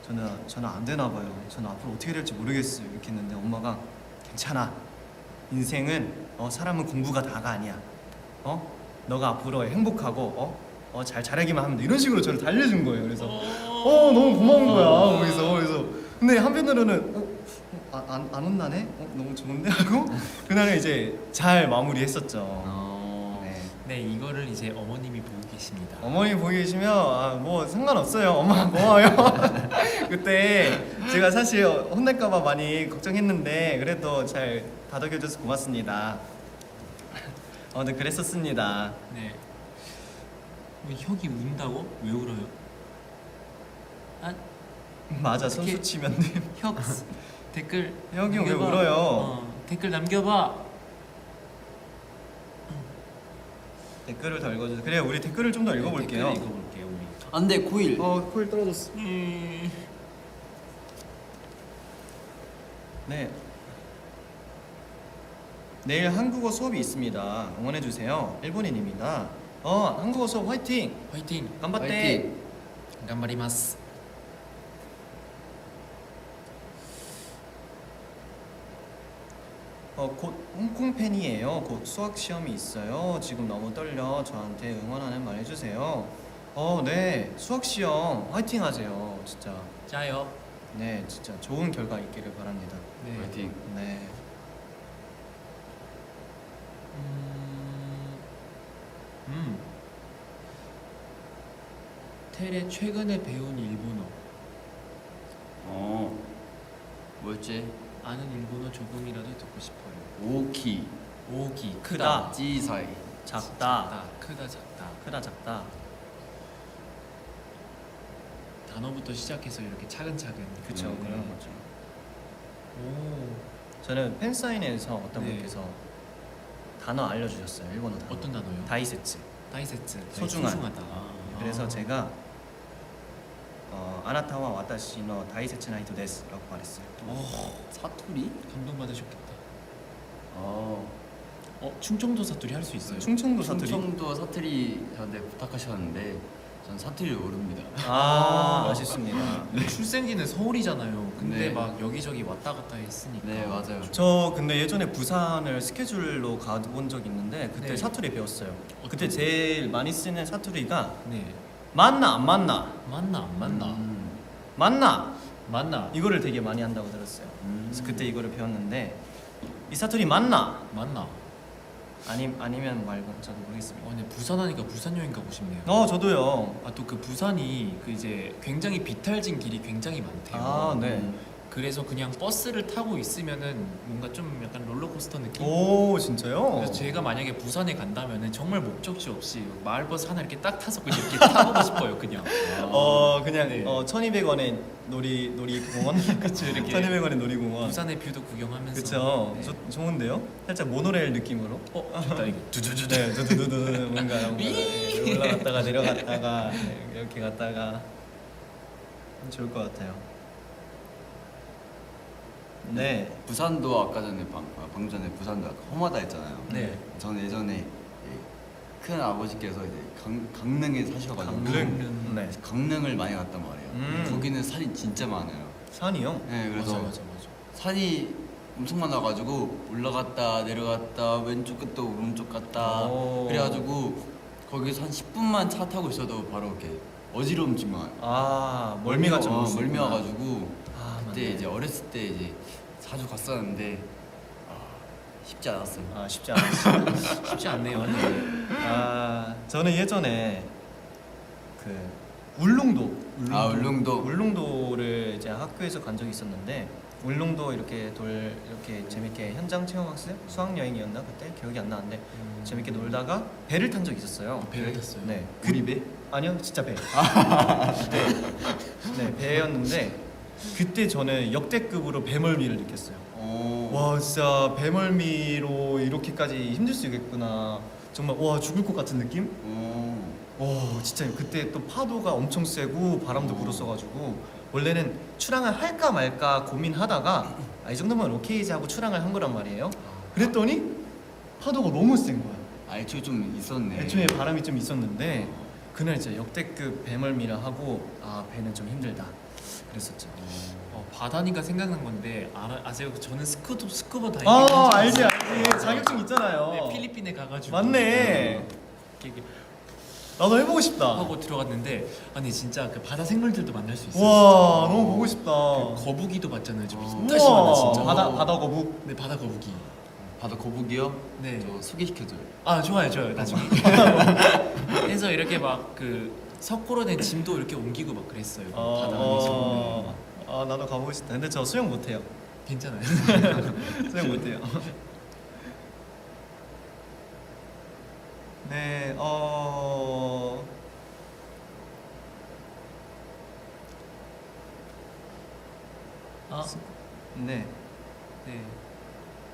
저는 안 되나 봐요. 저는 앞으로 어떻게 될지 모르겠어요. 이렇게 했는데 엄마가 괜찮아. 인생은 사람은 공부가 다가 아니야. 너가 앞으로 행복하고 잘 자라기만 하면 돼. 이런 식으로 저를 달래준 거예요. 그래서 너무 고마운 거야. 그래서 근데 한편으로는 안 혼나네? 너무 좋은데 하고 그날은 이제 잘 마무리했었죠. 네. 네, 이거를 이제 어머님이 보고 계십니다. 어머니 보고 계시면 뭐 상관없어요. 엄마 고마워요. 그때 제가 사실 혼날까봐 많이 걱정했는데 그래도 잘 다독여줘서 고맙습니다. 네 그랬었습니다. 네. 뭐 혁이 운다고? 왜 울어요? 아, 맞아 어떻게- 선수 치면 혁 댓글 혁이 형 왜 남겨봐. 울어요? 댓글 남겨봐. 댓글을 더 읽어주세요. 그래 우리 댓글을 좀 더 읽어볼게요. 댓글 읽어볼게요 우리. 안돼 코일. 코일 떨어졌어. 네. 내일 한국어 수업이 있습니다. 응원해 주세요. 일본인입니다. 한국어 수업 화이팅. 화이팅. 간바떼. 화이팅. 간바리마스. 곧 홍콩 팬이에요. 곧 수학 시험이 있어요. 지금 너무 떨려. 저한테 응원하는 말 해주세요. 네. 수학 시험 화이팅 하세요. 진짜. 짜요. 네, 진짜 좋은 결과 있기를 바랍니다. 네. 화이팅. 네. 테레 최근에 배운 일본어. 뭐였지? 아는 일본어 조금이라도 듣고 싶어요. 오키 오기 크다. 찌사이. 작다. 크다 작다. 크다 작다. 단어부터 시작해서 이렇게 차근차근. 그쵸 그런 거죠. 오. 저는 팬사인회에서 어떤 네. 분께서 단어 알려주셨어요. 일본어 단어. 어떤 단어요? 다이세츠. 다이세츠. 소중한. 소중하다. 그래서 제가 아나타와 와타시노 다이세츠 나이토 데스라고 말했어요. 사투리? 감동받으셨겠다. 어. 충청도 사투리 할 수 있어요? 충청도 사투리. 충청도 사투리 저한테 부탁하셨는데 전 사투리를 모릅니다. 아쉽습니다. 출생지는 서울이잖아요. 근데 네. 막 여기저기 왔다 갔다 했으니까. 네 맞아요. 저 근데 예전에 부산을 스케줄로 가본 적 있는데 그때 네. 사투리 배웠어요. 어떤 그때 제일 많이 쓰는 사투리가 네. 맞나 안 맞나 맞나 안 맞나? 맞나 맞나? 이거를 되게 많이 한다고 들었어요. 그래서 그때 이거를 배웠는데 이 사투리 맞나 맞나? 아니면 말고 저도 모르겠습니다. 근데 부산 하니까 부산 여행 가고 싶네요. 저도요. 또 그 부산이 그 이제 굉장히 비탈진 길이 굉장히 많대요. 네. 그래서 그냥 버스를 타고 있으면은 뭔가 좀 약간 롤러코스터 느낌. 오 진짜요? 그래서 제가 만약에 부산에 간다면은 정말 목적지 없이 마을버스 하나 이렇게 딱 타서 그냥 이렇게 타보고 싶어요, 그냥. 그냥 네. 1,200원의 놀이공원. 그쵸, 이렇게 1,200원의 놀이공원. 부산의 뷰도 구경하면서. 그쵸. 네. 좋은데요? 살짝 모노레일 느낌으로. 좋다 이거. 두두두두. 네, 두두두두 뭔가 올라갔다가 내려갔다가 이렇게 갔다가 좋을 것 같아요. 네. 부산도 아까 전에 방금 전에 부산도 아까 험하다 했잖아요. 네. 저는 예전에 큰 아버지께서 이제 강릉에 사셔가지고 강릉. 네. 강릉을 많이 갔단 말이에요. 거기는 산이 진짜 많아요. 산이요? 네, 그래서 맞아. 산이 엄청 많아가지고 올라갔다 내려갔다 왼쪽 끝도 오른쪽 갔다 오. 그래가지고 거기서 한 10분만 차 타고 있어도 바로 이렇게 어지러움증만 멀미가 좀 멀미 와가지고 그때 맞네. 이제 어렸을 때 이제 자주 갔었는데 쉽지 않았어요. 쉽지 않았어요. 쉽지 않네요. 저는 예전에 그 울릉도 울릉도를 이제 학교에서 간 적이 있었는데 울릉도 이렇게 재밌게 현장 체험학습 수학 여행이었나 그때 기억이 안 나는데 재밌게 놀다가 배를 탄 적이 있었어요. 배를 탔어요? 네. 우리 배? 아니요, 진짜 배. 네, 배였는데 그때 저는 역대급으로 배멀미를 느꼈어요. 와 진짜 배멀미로 이렇게까지 힘들 수 있겠구나. 정말 와 죽을 것 같은 느낌? 와 진짜 그때 또 파도가 엄청 세고 바람도 불었어가지고 원래는 출항을 할까 말까 고민하다가 이 정도면 오케이지 하고 출항을 한 거란 말이에요. 그랬더니 파도가 너무 센 거야. 애초에 좀 있었네. 애초에 바람이 좀 있었는데 그날 진짜 역대급 배멀미라 하고 배는 좀 힘들다 그랬었죠. 바다니까 생각난 건데 아세요? 저는 스쿠버 다이빙 알지 자격증 있잖아요. 네, 필리핀에 가가지고 맞네. 이렇게 나도 해보고 싶다. 하고 들어갔는데 아니 진짜 그 바다 생물들도 만날 수 있어요. 와 진짜. 너무 보고 싶다. 그 거북이도 봤잖아요. 저 우와, 진짜 심하다 진짜. 바다 거북. 네 바다 거북이. 바다 거북이요? 네. 저 소개시켜줘요. 좋아요 나중에. 해서 이렇게 막 그 석고로 된 짐도 이렇게 옮기고 막 그랬어요. 바다 안에서. 나도 가보고 싶다. 근데 저 수영 못해요. 괜찮아요. 수영 못해요. 네, 네, 네.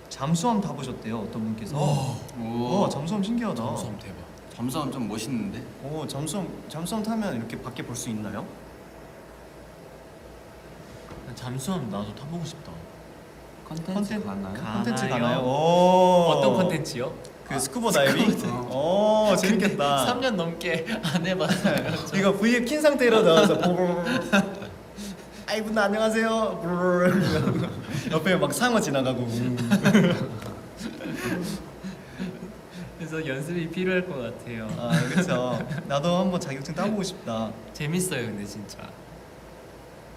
잠수함 타보셨대요. 어떤 분께서. 오. 와, 잠수함 신기하다. 잠수함 대박. 잠수함 좀 멋있는데? 오, 잠수함 타면 이렇게 밖에 볼 수 있나요? 잠수함 나도 타보고 싶다. 컨텐츠 가나요? 컨텐츠 가나요? 가나요? 오. 어떤 컨텐츠요? 그 스쿠버 다이빙? 오, 재밌겠다. 3년 넘게 안 해봤어요. 이거 V에 킨 상태로 나와서 아이분 안녕하세요. 옆에 막 상어 지나가고. 그래서 연습이 필요할 것 같아요. 그렇죠. 나도 한번 자격증 따보고 싶다. 재밌어요, 근데 진짜.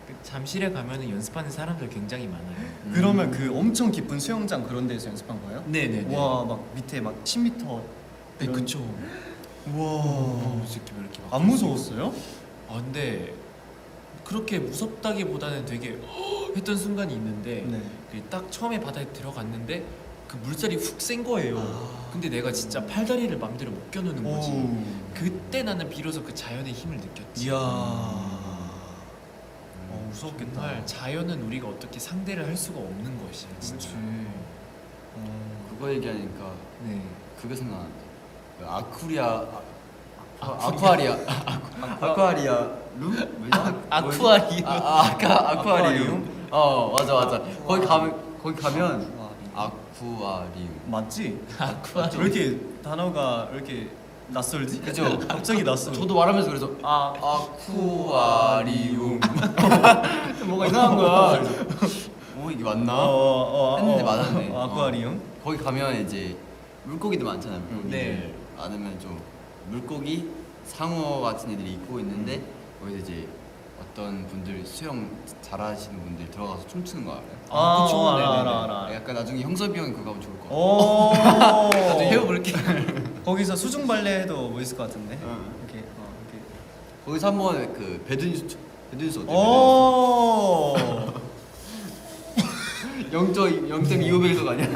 그 잠실에 가면은 연습하는 사람들 굉장히 많아요. 그러면 그 엄청 깊은 수영장 그런 데서 연습한 거예요? 네네네. 와, 막 밑에 막 10m. 네, 그쵸. 와. 이 새끼 왜 이렇게 막 안 무서웠어요? 근데 그렇게 무섭다기보다는 되게 했던 순간이 있는데 네. 딱 처음에 바다에 들어갔는데 그 물살이 훅 센 거예요. 근데 내가 진짜 팔다리를 맘대로 못 겨누는 거지. 그때 나는 비로소 그 자연의 힘을 느꼈지. 이야. 무섭겠다. 정말 자연은 우리가 어떻게 상대를 할 수가 없는 것이야, 진짜. 그거 얘기하니까 네. 그게 생각난다. 그 아쿠아리아 룸? 뭐냐? 아쿠아리움. 아쿠아리움. 맞아. 거기 가면 아쿠아리움. 맞지? 왜 아쿠아리움. 이렇게 단어가 왜 이렇게 낯설지? 그죠? 갑자기 낯설어. 저도 말하면서 그래서 아쿠아리움 뭐가 이상한 거야. 그래서, 이게 맞나? 했는데 맞았네. 아쿠아리움. 거기 가면 이제 물고기들 많잖아요. 물고기들 네. 많으면 좀 물고기, 상어 같은 애들이 있고 있는데 거기서 이제 어떤 분들 수영 잘하시는 분들 들어가서 춤추는 거 알아요? 그쵸. 알아. 약간 나중에 형섭이 형이 그거 하면 좋을 것 같아. 나중에 해볼게. 거기서 수중 발레 해도 멋있을 것 같은데. 응. 이렇게. 거기서 한번 그 배드니스 어때? 오. 0.25배속 아니야?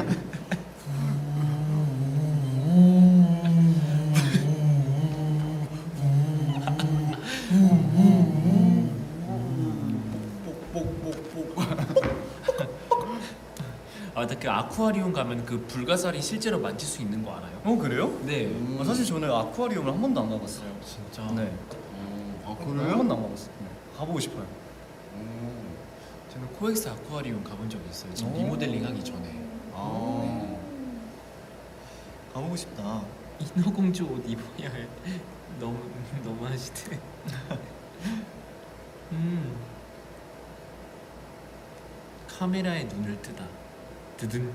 근데 그 아쿠아리움 가면 그 불가사리 실제로 만질 수 있는 거 알아요? 그래요? 네. 사실 저는 아쿠아리움을 한 번도 안 가봤어요. 진짜. 네. 한 번도 안 가봤어요. 가보고 싶어요. 저는 코엑스 아쿠아리움 가본 적이 있어요. 지금 오. 리모델링 하기 전에. 네. 가보고 싶다. 인어공주 옷 입어야 해. 너무 하시네. 카메라에 눈을 뜨다. 드등.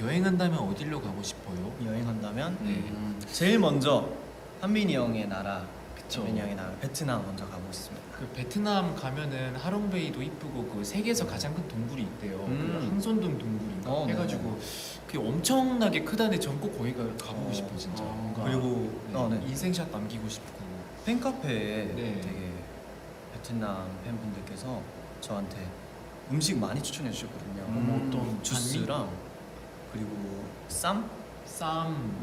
여행한다면 어디로 가고 싶어요? 여행한다면 네. 제일 먼저 한빈이 형의 나라, 그쵸. 한빈이 형의 나라 베트남 먼저 가고 싶습니다. 그 베트남 가면은 하롱베이도 이쁘고 그 세계에서 가장 큰 동굴이 있대요. 그 항손동 동굴인가 해가지고 그게 엄청나게 크다는데 전 꼭 거기 가보고 싶어 진짜. 뭔가 그리고 네, 인생샷 남기고 싶고. 팬카페에 네. 되게 베트남 팬분들께서 저한테 음식 많이 추천해 주셨거든요. 어떤 주스랑 그리고 쌈,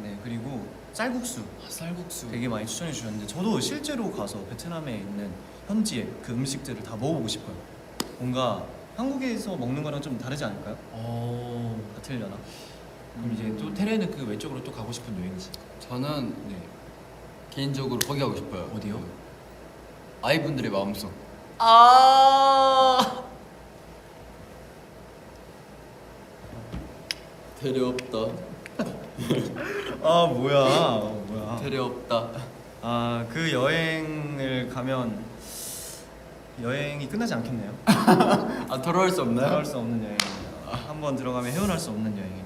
네 그리고 쌀국수 쌀국수. 되게 많이 추천해 주셨는데 저도 실제로 가서 베트남에 있는 현지의 그 음식들을 다 먹어보고 싶어요. 뭔가 한국에서 먹는 거랑 좀 다르지 않을까요? 다 틀려나? 그럼 이제 또 테레는 그 외적으로 또 가고 싶은 여행지. 저는 네. 개인적으로 거기 가고 싶어요. 어디요? 그 아이분들의 마음속. 아. 테레 없다. 아 뭐야. 테레 없다. 아 그 여행을 가면 여행이 끝나지 않겠네요. 아 돌아올 수 없나요? 돌아올 수 없는 여행이네요. 한번 들어가면 헤어날 수 없는 여행이네요.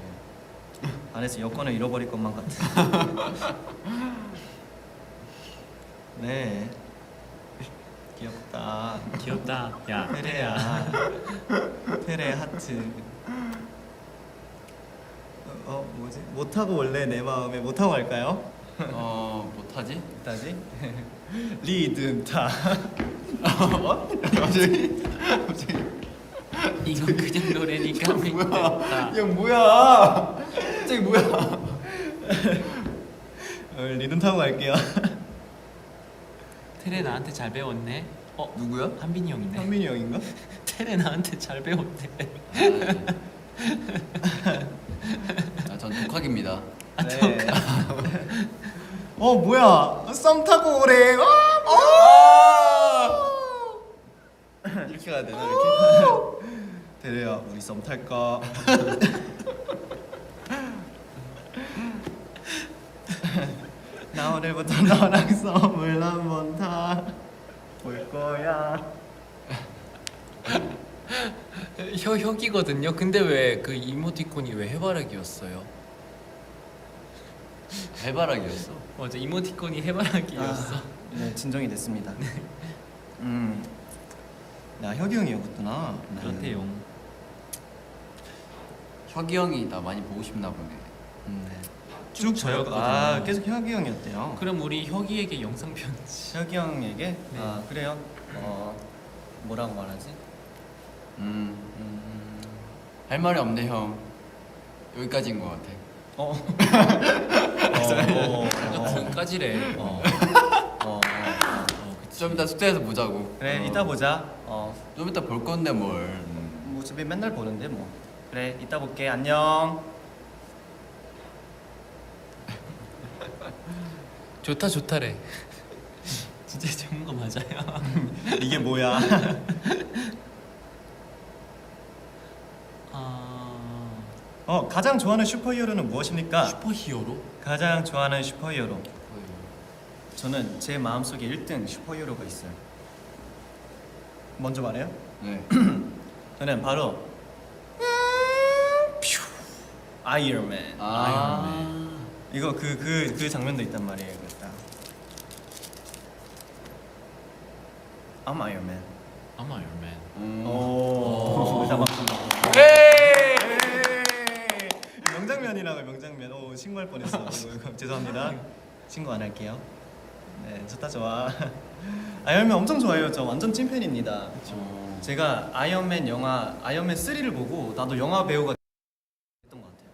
안에서 여권을 잃어버릴 것만 같은. 네. 귀엽다. 귀엽다. 야, 테레야. 테레 하트. 뭐지? 못하고 원래 내 마음에 못하고 갈까요? 못하지? 다시 리듬타. 뭐? 갑자기? 이건 그냥 노래니까 믿겠다. 이 형 뭐야? 갑자기 뭐야? 리듬 타고 갈게요. 테레 나한테 잘 배웠네. 누구야? 한빈이 형이네. 현민이 형인가? 테레 나한테 잘 배웠네. 전 독학입니다. 네. 뭐야? 썸 타고 오래. 이렇게 가야 되나 이렇게? 대래야, 우리 썸 탈까? 나 오늘부터 너랑 썸을 한번 타볼 거야. 혁이거든요. 근데 왜 그 이모티콘이 왜 해바라기였어요? 해바라기였어. 맞아, 이모티콘이 해바라기였어. 네, 진정이 됐습니다. 나 혁이 형이었구나. 그렇대요. 혁이 형이 나 많이 보고 싶나 보네. 네. 쭉 저였거든요. 계속 혁이 형이었대요. 그럼 우리 혁이에게 영상 편지. 혁이 형에게? 네. 그래요? 뭐라고 말하지? 할 말이 없네 형. 여기까지인 것 같아. 지금까지래. 좀 이따 숙제에서 보자고. 그래, 이따 보자. 좀 이따 볼 건데 뭘. 뭐 집에 맨날 보는데 뭐. 그래, 이따 볼게. 안녕. 좋다래. 진짜 전문가 맞아요. 이게 뭐야? 가장 좋아하는 슈퍼히어로는 무엇입니까? 슈퍼히어로? 가장 좋아하는 슈퍼히어로. 저는 제 마음속에 1등 슈퍼히어로가 있어요. 먼저 말해요? 네. 저는 바로 아이언맨. 이거 그 장면도 있단 말이에요. 이거 딱. I'm Iron Man. I'm Iron Man. 오. 잡았습니다. 명장면이라고 명장면. 신고할 뻔했어. 이거 죄송합니다. 신고 안 할게요. 네, 좋아. 아이언맨 엄청 좋아해요. 저 완전 찐팬입니다. 제가 아이언맨 영화 아이언맨 3를 보고 나도 영화 배우가 됐던 것 같아요.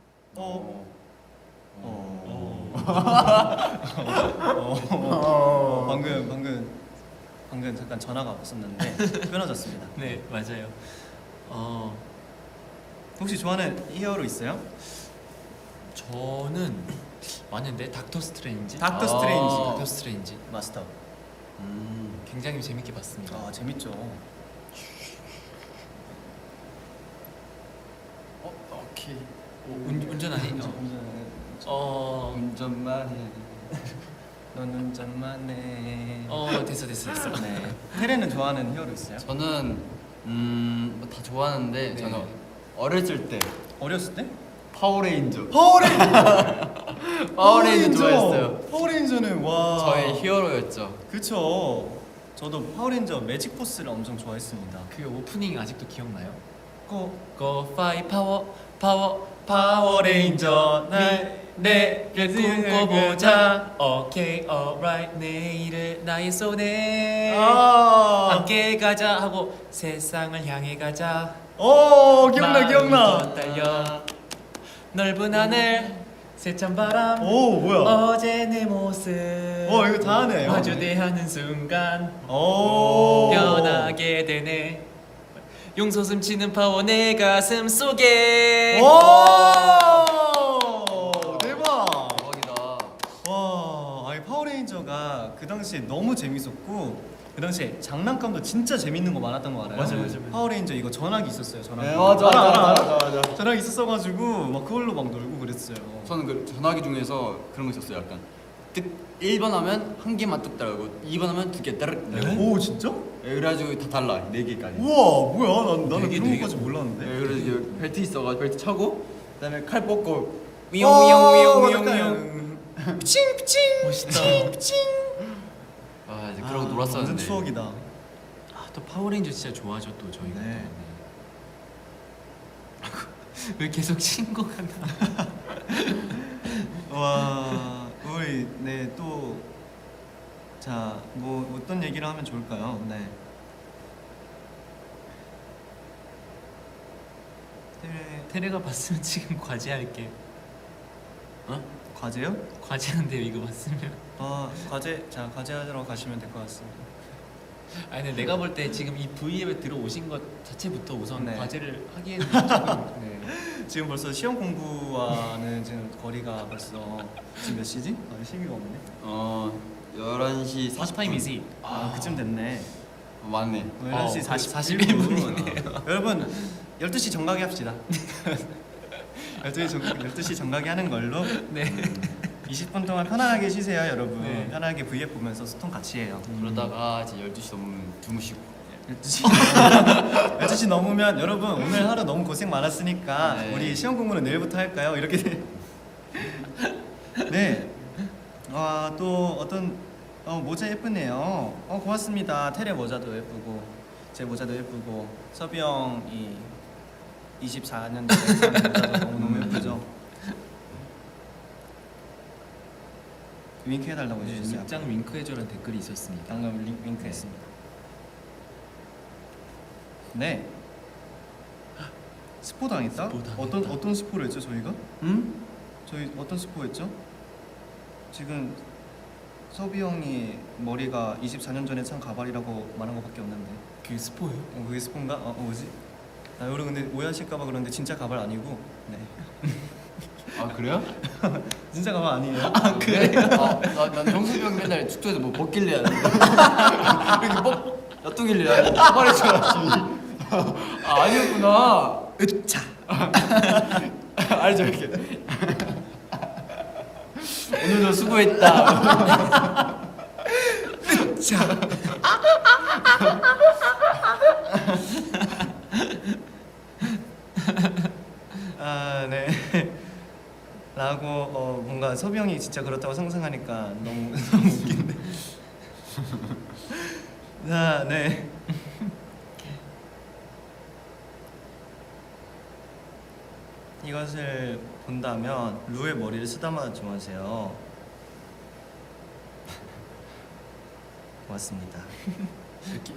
방금 잠깐 전화가 왔었는데 끊어졌습니다. 네, 맞아요. 혹시 좋아하는 히어로 있어요? 저는 많은데 닥터 스트레인지. 닥터 스트레인지. 닥터 스트레인지. 마스터. 굉장히 재밌게 봤습니다. 재밌죠. 오케이. 운전하니? 운전만 해. 넌 운전만 해. 됐어. 네. 테레는 좋아하는 히어로 있어요? 저는 뭐다 좋아하는데 네. 저는 어렸을 때 어렸을 때? 파워레인저. 파워레인저 좋아했어요. 파워레인저는 와 저의 히어로였죠. 그쵸. 저도 파워레인저 매직 포스를 엄청 좋아했습니다. 그 오프닝 아직도 기억나요? 고 파이 파워레인저 내를 꿈꿔보자. 오케이 alright 내일을 나의 손에 함께 가자 하고 세상을 향해 가자. 기억나. 마음이 떨려 넓은 하늘 세찬 바람 뭐야? 어제 내 모습 이거 다 하네. 마주대하는 순간 오. 변하게 되네. 용서슴 치는 파워 내 가슴 속에. 오 대박. 대박이다. 와, 아니 파워레인저가 그 당시에 너무 재밌었고 그 당시에 장난감도 진짜 재밌는 거 많았던 거 알아요? 맞아요. 파워레인저 이거 전화기 있었어요. 전화기. 네, 맞아. 전화기 있었어가지고 막 그걸로 막 놀고 그랬어요. 저는 그 전화기 중에서 그런 거 있었어요. 약간 뜩 1번 하면 한 개만 뚝 달고 2번 하면 두 개 따르륵. 오 진짜? 네, 그래가지고 다 달라 4개까지. 우와 뭐야? 나는 되게, 그런 되게 것까지 몰랐는데. 네, 그래서 이게 벨트 있어가지고 벨트 차고 그다음에 칼 뽑고 위용위용위용위용. 피칭 피칭. 멋있다. 피칭. 아 이제 그러고 놀았었는데. 완전 추억이다. 아, 또 파워레인저 진짜 좋아하죠 또 저희가. 네. 왜 계속 친구 같나? 와 우리 네 또 자 뭐 어떤 얘기를 하면 좋을까요? 네. 테레가 봤으면 지금 과제할게. 어? 과제요? 과제한대요 이거 봤으면. 과제 자 과제하러 가시면 될 것 같습니다. 아니 근데 내가 볼 때 지금 이 V앱에 들어오신 것 자체부터 우선 네. 과제를 하기에는 조금 네. 지금 벌써 시험 공부와는 지금 거리가 벌써 지금 몇 시지? 12가 없네. 11시 40타임이지. 그쯤 됐네. 맞네. 11시 41분이네요. 여러분 12시 정각에 합시다. 12시 정각에 하는 걸로 네. 20분 동안 편안하게 쉬세요 여러분. 네. 편안하게 V앱 보면서 소통 같이 해요. 그러다가 이제 12시 넘으면 주무시고. 12시 넘으면 여러분 오늘 하루 너무 고생 많았으니까 네. 우리 시험 공부는 내일부터 할까요? 이렇게 네. 또 어떤 모자 예쁘네요. 고맙습니다. 테레 모자도 예쁘고 제 모자도 예쁘고 서비 형이 24년 된 모자도 너무 예쁘죠. 윙크 해달라고 해주셨어요. 입장 윙크해줘라는 댓글이 있었습니다. 방금 윙크했습니다. 네. 스포 당했다? 스포 당했다. 어떤 스포를 했죠 저희가? 응? 저희 어떤 스포 했죠? 지금 서비 형이 머리가 24년 전에 산 가발이라고 말한 것밖에 없는데. 그게 스포예요? 그게 스포인가? 뭐지? 여러분 근데 오해하실까봐 그러는데 진짜 가발 아니고. 네. 아 그래요? 진짜 가발 아니에요. 그래? 난 정수비 형 맨날 숙소에서 뭐 벗길래 하는데 이렇게 놔두길래 가발인 줄 알았지. 아니었구나. 으차. 알죠 이렇게. 오늘도 수고했다. 으차. 네. 라고 뭔가 서비 형이 진짜 그렇다고 상상하니까 너무 웃긴데. 자, 네. 이것을 본다면 루의 머리를 쓰다마 좋아하세요. 고맙습니다.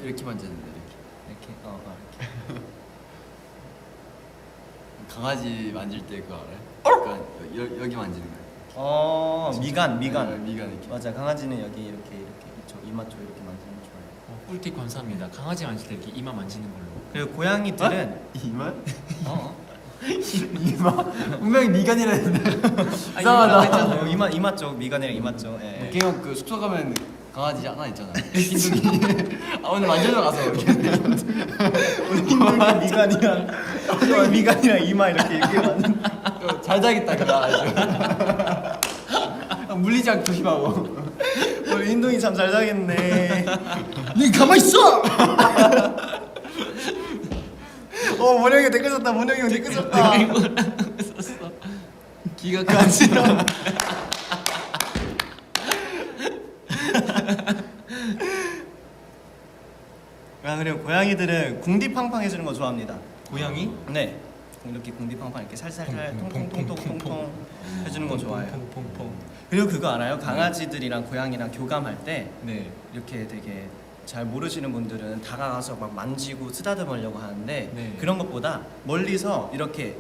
이렇게 만졌는데 이렇게. 이렇게 강아지 만질 때 그거 알아요? 약간 여기 만지는 거. 미간. 미간 이렇게. 맞아. 강아지는 여기 이렇게 이쪽 이마 쪽 이렇게 만지는 거 좋아해요. 꿀팁 감사합니다. 강아지 만질 때 이렇게 이마 만지는 걸로. 그리고 고양이들은 이마? 어? 이마? 분명히 미간이라 했는데. 이마라고 했잖아요. 이마 쪽 미간이랑 이마 쪽. 예. 걔형 그 숙소 가면 강아지 하나 있잖아. 흰둥이. 오늘 만져러 가서 이렇게. 우리 흰둥이 미간이랑 흰둥이 미간이랑 이마 이렇게 만든. 잘 자겠다 그다. 물리지 않게 조심하고. 우리 흰둥이 참 잘 자겠네. 니 가만 있어. 원영이 형 댓글 썼다. 원영이 형 댓글 썼다. 썼어. 기가 간지러. 그리고 고양이들은 궁디팡팡 해주는 거 좋아합니다. 고양이? 네. 이렇게 궁디팡팡 이렇게 살살살 통통통통통 해주는 거 좋아해요. 퐁퐁퐁. 그리고 그거 알아요? 강아지들이랑 고양이랑 교감할 때 네. 이렇게 되게 잘 모르시는 분들은 다가가서 막 만지고 쓰다듬으려고 하는데 네. 그런 것보다 멀리서 이렇게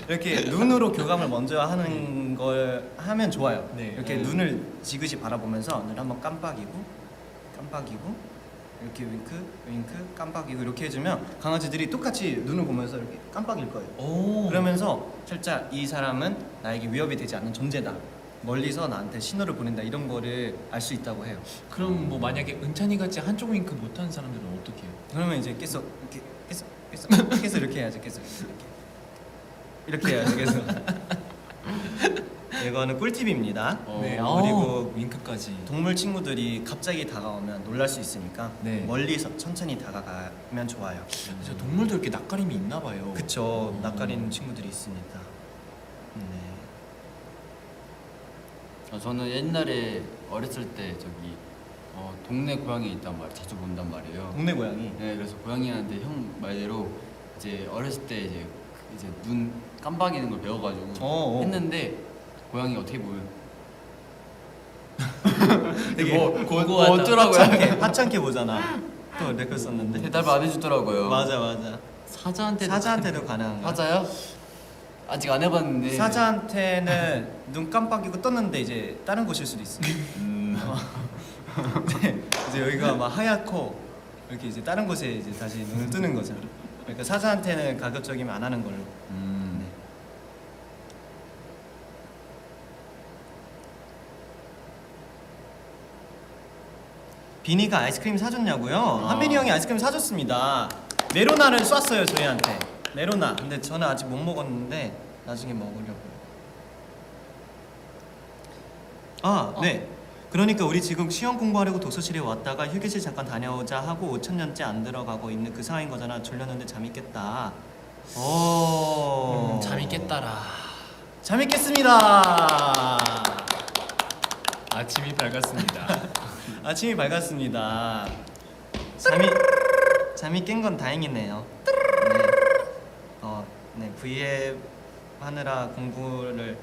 이렇게 눈으로 교감을 먼저 하는 걸 하면 좋아요. 네. 이렇게 네. 눈을 지그시 바라보면서 눈을 한번 깜빡이고 깜빡이고 이렇게 윙크 깜빡이고 이렇게 해주면 강아지들이 똑같이 눈을 보면서 이렇게 깜빡일 거예요. 오. 그러면서 살짝 이 사람은 나에게 위협이 되지 않는 존재다, 멀리서 나한테 신호를 보낸다, 이런 거를 알 수 있다고 해요. 그럼 뭐 만약에 은찬이 같이 한쪽 윙크 못하는 사람들은 어떻게 해요? 그러면 이제 계속 이렇게 계속 이렇게 해야죠. 계속 이렇게 해야죠. 계속. 이거는 꿀팁입니다. 네. 그리고 윙크까지. 동물 친구들이 갑자기 다가오면 놀랄 수 있으니까 네. 멀리서 천천히 다가가면 좋아요. 진짜 동물도 이렇게 낯가림이 있나 봐요. 그쵸. 낯가리는 친구들이 있으니까. 네. 저는 옛날에 어렸을 때 저기 동네 고양이 있단 말 자주 본단 말이에요. 동네 고양이. 네, 그래서 고양이한테 형 말대로 이제 어렸을 때 이제 눈 깜빡이는 걸 배워가지고 했는데 고양이 어떻게 보여? 되게 뭐 어쩌라고요? 하찮게 보잖아. 또 내 걸 썼는데. 대답을 안 해주더라고요. 맞아. 사자한테도 가능한가? 사자요? 아직 안 해봤는데. 사자한테는 눈 깜빡이고 떴는데 이제 다른 곳일 수도 있어. 네, 이제 여기가 막 하얗고 이렇게 이제 다른 곳에 이제 다시 눈을 뜨는 거죠. 그러니까 사자한테는 가급적이면 안 하는 걸로. 네. 비니가 아이스크림 사줬냐고요? 한빈이 형이 아이스크림 사줬습니다. 메로나를 쐈어요 저희한테. 메로나. 근데 저는 아직 못 먹었는데 나중에 먹으려고요. 네. 그러니까 우리 지금 시험 공부하려고 도서실에 왔다가 휴게실 잠깐 다녀오자 하고 5천년째 안 들어가고 있는 그 상황인 거잖아. 졸렸는데 잠이 깼다. 잠이 깼다라. 잠이 깼습니다. 아침이 밝았습니다. 아침이 밝았습니다. 잠이 깬 건 다행이네요. 네, V앱 하느라 공부를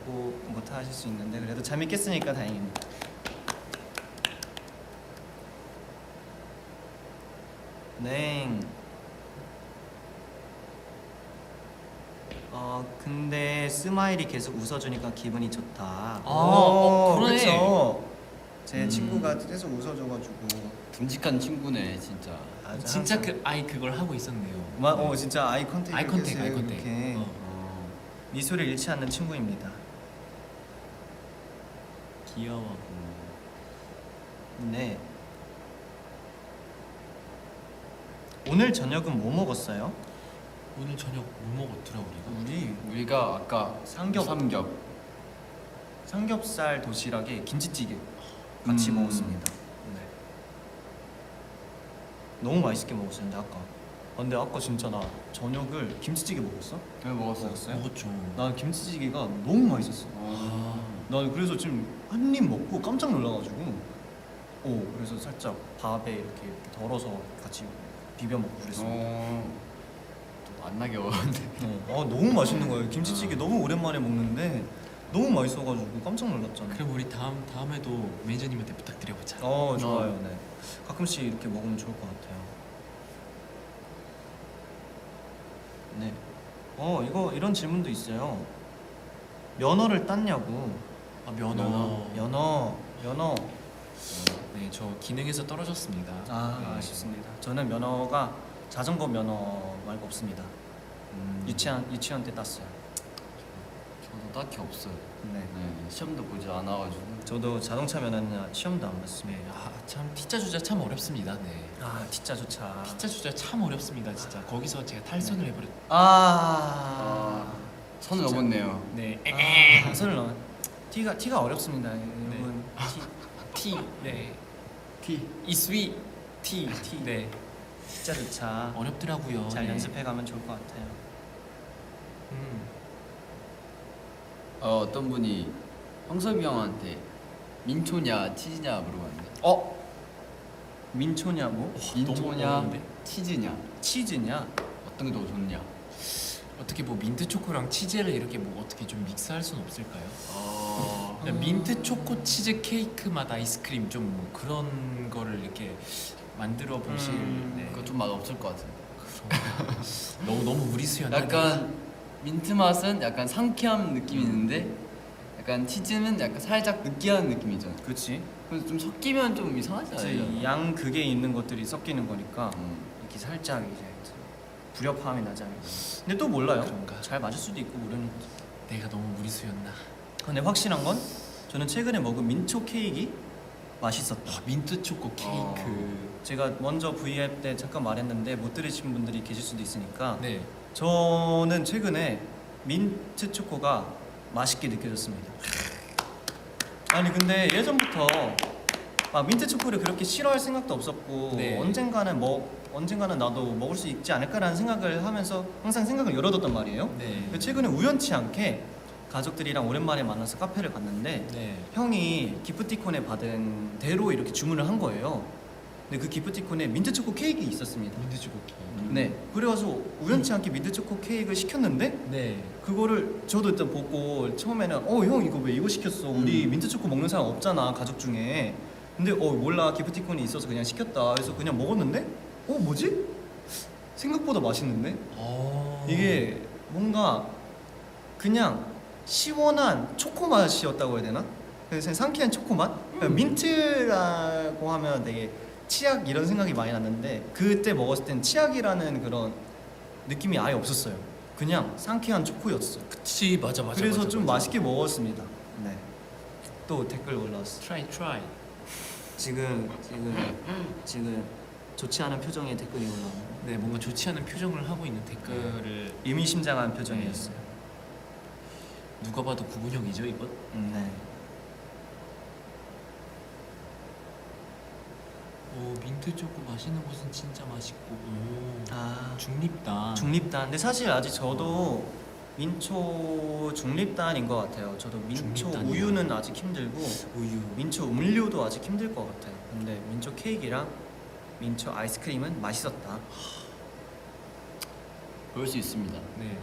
못 하실 수 있는데 그래도 잠이 깼으니까 다행입니다. 네. 근데 스마일이 계속 웃어주니까 기분이 좋다. 그러네. 그쵸? 제 친구가 계속 웃어줘가지고. 듬직한 친구네 진짜. 진짜 그걸 하고 있었네요. 진짜 아이 컨택. 아이 컨택. 이렇게 미소를 잃지 않는 친구입니다. 귀여워. 네. 오늘 저녁은 뭐 먹었어요? 오늘 저녁 뭐 먹었더라 우리가? 우리가 아까 삼겹살 도시락에 김치찌개 같이 먹었습니다. 네. 너무 맛있게 먹었는데 아까. 근데 아까 진짜 나 저녁을 김치찌개 먹었어? 네, 먹었어요? 먹었죠. 난 김치찌개가 너무 맛있었어. 난 그래서 지금 한 입 먹고 깜짝 놀라가지고. 그래서 살짝 밥에 이렇게 덜어서 같이 비벼 먹고 그랬습니다. 또 만나게 먹었는데. 너무 맛있는 거예요. 김치찌개 너무 오랜만에 먹는데 너무 맛있어가지고 깜짝 놀랐잖아요. 그럼 우리 다음에도 매니저님한테 부탁드려보자. 좋아요. 네. 가끔씩 이렇게 먹으면 좋을 것 같아요. 네. 이런 질문도 있어요. 면허를 땄냐고. 면허. 네, 저 기능에서 떨어졌습니다. 네. 아쉽습니다. 저는 자전거 면허 말고 없습니다. 유치원 때 땄어요. 저도 딱히 없어요. 네. 시험도 보지 않아가지고. 저도 자동차 면허는 시험도 안 봤습니다. 네, 참 T자 주자 참 어렵습니다. 네. T자조차. T자 주자 참 어렵습니다. 진짜 거기서 제가 탈선을 해버렸. 선을 넘었네요. 네. 손을 넣어. T가 어렵습니다. 여러분. T. 네. T. 이스위 T. 네. T자조차 어렵더라고요. 잘 네. 연습해가면 좋을 것 같아요. 어떤 분이 형섭이 형한테 민초냐 치즈냐 물어봤는데. 민초냐 뭐? 너무 민초냐 어려운데? 치즈냐 치즈냐? 어떤 게 더 좋냐? 어떻게 뭐 민트 초코랑 치즈를 이렇게 뭐 어떻게 좀 믹스할 수는 없을까요? 그냥 음. 민트 초코 치즈 케이크 맛 아이스크림 좀 뭐 그런 거를 이렇게 만들어 보실. 네. 그거 좀 맛 없을 것 같은데. 너무 무리수였나? 약간 민트 맛은 약간 상쾌한 느낌이 있는데 약간 치즈는 약간 살짝 느끼한 느낌이잖아. 그렇지. 그래서 좀 섞이면 좀 이상하지 않아요? 이제 양극에 있는 것들이 섞이는 거니까 음. 이렇게 살짝 이제 불협화음이 나잖아요. 근데 또 몰라요. 그런가? 잘 맞을 수도 있고 모르는 거지. 내가 너무 무리수였나? 근데 확실한 건 저는 최근에 먹은 민초 케이크 맛있었다. 민트 초코 케이크. 제가 먼저 V앱 때 잠깐 말했는데 못 들으신 분들이 계실 수도 있으니까 네. 저는 최근에 민트 초코가 맛있게 느껴졌습니다. 아니 근데 예전부터 막 민트 초코를 그렇게 싫어할 생각도 없었고 네. 언젠가는 나도 먹을 수 있지 않을까라는 생각을 하면서 항상 생각을 열어뒀단 말이에요. 네. 근데 최근에 우연치 않게 가족들이랑 오랜만에 만나서 카페를 갔는데 네. 형이 기프티콘에 받은 대로 이렇게 주문을 한 거예요. 근데 그 기프티콘에 민트 초코 케이크 있었습니다. 민트 초코 케이크. 네. 그래가지고 우연치 않게 민트 초코 케이크를 시켰는데 네. 그거를 저도 일단 보고 처음에는 형 이거 왜 이거 시켰어? 우리 민트 초코 먹는 사람 없잖아 가족 중에. 근데 몰라 기프티콘이 있어서 그냥 시켰다. 그래서 그냥 먹었는데 뭐지? 생각보다 맛있는데? 이게 뭔가 그냥 시원한 초코 맛이었다고 해야 되나? 그래서 상쾌한 초코 맛? 그러니까 민트라고 하면 되게 치약 이런 생각이 많이 났는데 그때 먹었을 땐 치약이라는 그런 느낌이 아예 없었어요. 그냥 상쾌한 초코였어요. 그치 맞아. 그래서 맞아, 좀 맞아. 맛있게 먹었습니다. 네. 또 댓글 올라왔어. try. 지금 좋지 않은 표정의 댓글이 올라오네요. 네, 뭔가 좋지 않은 표정을 하고 있는 댓글을 의미심장한 표정이었어요. 누가 봐도 구분형이죠 이건? 네. 오 민트 초코 마시는 곳은 진짜 맛있고. 오. 중립다. 중립단. 근데 사실 아직 저도 민초 중립단인 것 같아요. 저도 민초 중립단이요? 우유는 아직 힘들고 우유. 민초 음료도 아직 힘들 것 같아요. 근데 민초 케이크랑 민초 아이스크림은 맛있었다. 그럴 수 있습니다. 네.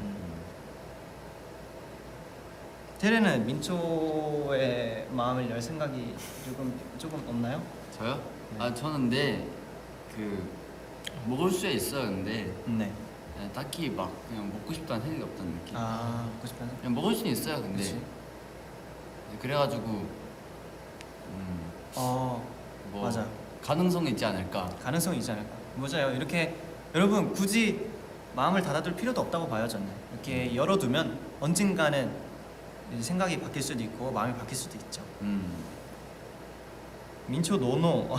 테레는 민초에 마음을 열 생각이 조금 없나요? 저요? 네. 아 저는 근데 그 먹을 수 있어요. 근데 네. 딱히 막 그냥 먹고 싶다는 생각이 없다는 느낌. 먹고 싶은. 그냥 먹을 수는 있어요. 근데 그치? 그래가지고 뭐 맞아. 가능성이 있지 않을까. 가능성이 있지 않을까. 맞아요. 이렇게 여러분 굳이 마음을 닫아둘 필요도 없다고 봐요. 저는 이렇게 열어두면 언젠가는 이제 생각이 바뀔 수도 있고 마음이 바뀔 수도 있죠. 민초 노노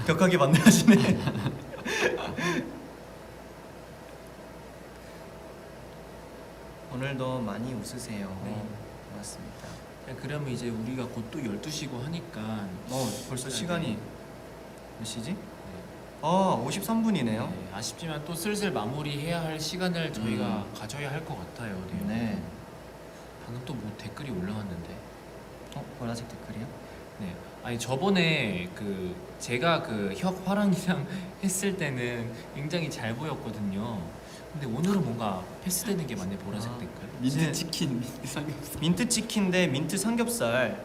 격하게 만나시네. 오늘도 많이 웃으세요. 네. 고맙습니다. 자, 그러면 이제 우리가 곧 또 12시고 하니까 벌써 네. 시간이 몇 시지? 네. 53분이네요. 네, 아쉽지만 또 슬슬 마무리해야 할 시간을 저희가 가져야 할 것 같아요. 네. 네. 방금 또 뭐 댓글이 올라왔는데. 보라색 댓글이요? 네. 아니 저번에 그 제가 그 혁 화랑이랑 했을 때는 굉장히 잘 보였거든요. 근데 오늘은 뭔가 패스되는 게 많네. 보라색 댓글. 민트 치킨, 민트 삼겹살. 민트 치킨 대 민트 삼겹살.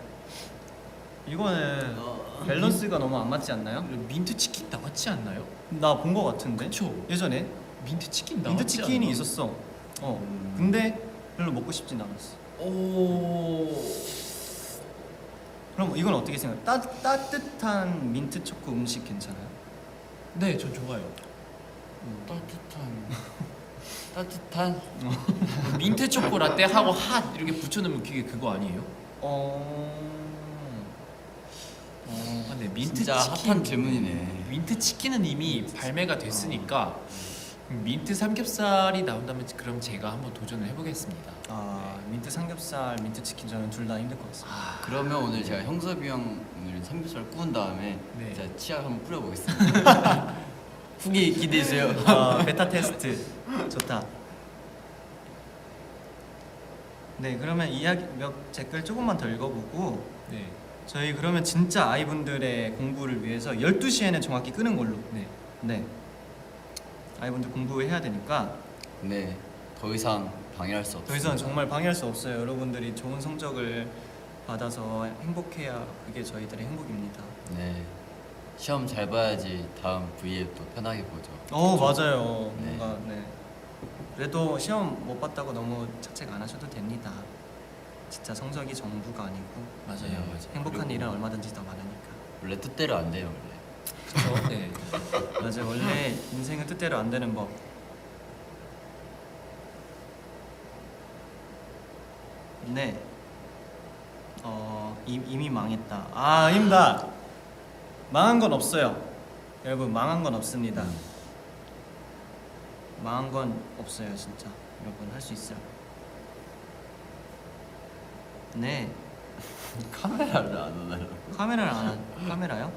이거는 밸런스가 너무 안 맞지 않나요? 민트 치킨 나왔지 않나요? 나 본 거 같은데. 그쵸. 예전에 민트 치킨 나왔지 민트 치킨이 않나? 있었어. 근데 별로 먹고 싶진 않았어. 오. 그럼 이건 어떻게 생각해? 따뜻한 민트 초코 음식 괜찮아요? 네, 전 좋아요. 따뜻한 민트 초코 라떼 하고 핫 이렇게 붙여놓으면 그게 그거 아니에요? 근데 민트 진짜 치킨 핫한 질문이네. 민트 치킨은 이미 발매가 됐으니까 민트 삼겹살이 나온다면 그럼 제가 한번 도전을 해보겠습니다. 민트 삼겹살, 민트 치킨 저는 둘 다 힘들 것 같습니다. 그러면 오늘 제가 형섭이 형 오늘 삼겹살 구운 다음에 네. 제가 치약 한번 뿌려보겠습니다. 후기 기대해주세요. 베타 테스트 좋다. 네, 그러면 이야기 몇 댓글 조금만 더 읽어보고 네. 저희 그러면 진짜 아이분들의 공부를 위해서 12시에는 정확히 끄는 걸로. 네. 네. 아이분들 공부해야 되니까 네, 더 이상 방해할 수 없어요. 더 이상 정말 방해할 수 없어요. 여러분들이 좋은 성적을 받아서 행복해야 그게 저희들의 행복입니다. 네, 시험 잘 봐야지 다음 V에 또 편하게 보죠. 맞아요. 네. 뭔가 네. 그래도 시험 못 봤다고 너무 자책 안 하셔도 됩니다. 진짜 성적이 전부가 아니고 맞아요, 네. 맞아요. 행복한 그리고- 일은 얼마든지 더 많으니까. 원래 뜻대로 안 돼요 원래. 그쵸? 네. 맞아요. 원래 인생은 뜻대로 안 되는 법. 네. 이미 망했다. 아, 아닙니다. 망한 건 없어요. 여러분, 망한 건 없습니다. 망한 건 없어요, 진짜. 여러분, 할 수 있어요. 네. 카메라를 안 하나요? 카메라를 카메라요?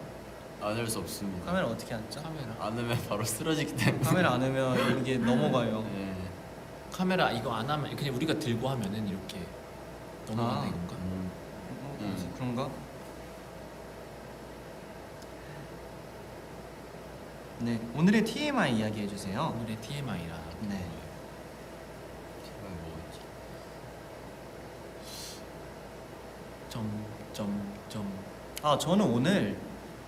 안 할 수 없습니다. 카메라 어떻게 앉죠? 카메라. 안 하면 바로 쓰러지기 때문에. 카메라 안 하면 이게 넘어가요. 네. 카메라 이거 안 하면 그냥 우리가 들고 하면은 이렇게 넘어간다 아. 이건가? 그런가? 네, 오늘의 TMI 이야기 해주세요. 오늘의 TMI라. 네. 제가 뭐였지? 점점점. 아, 저는 오늘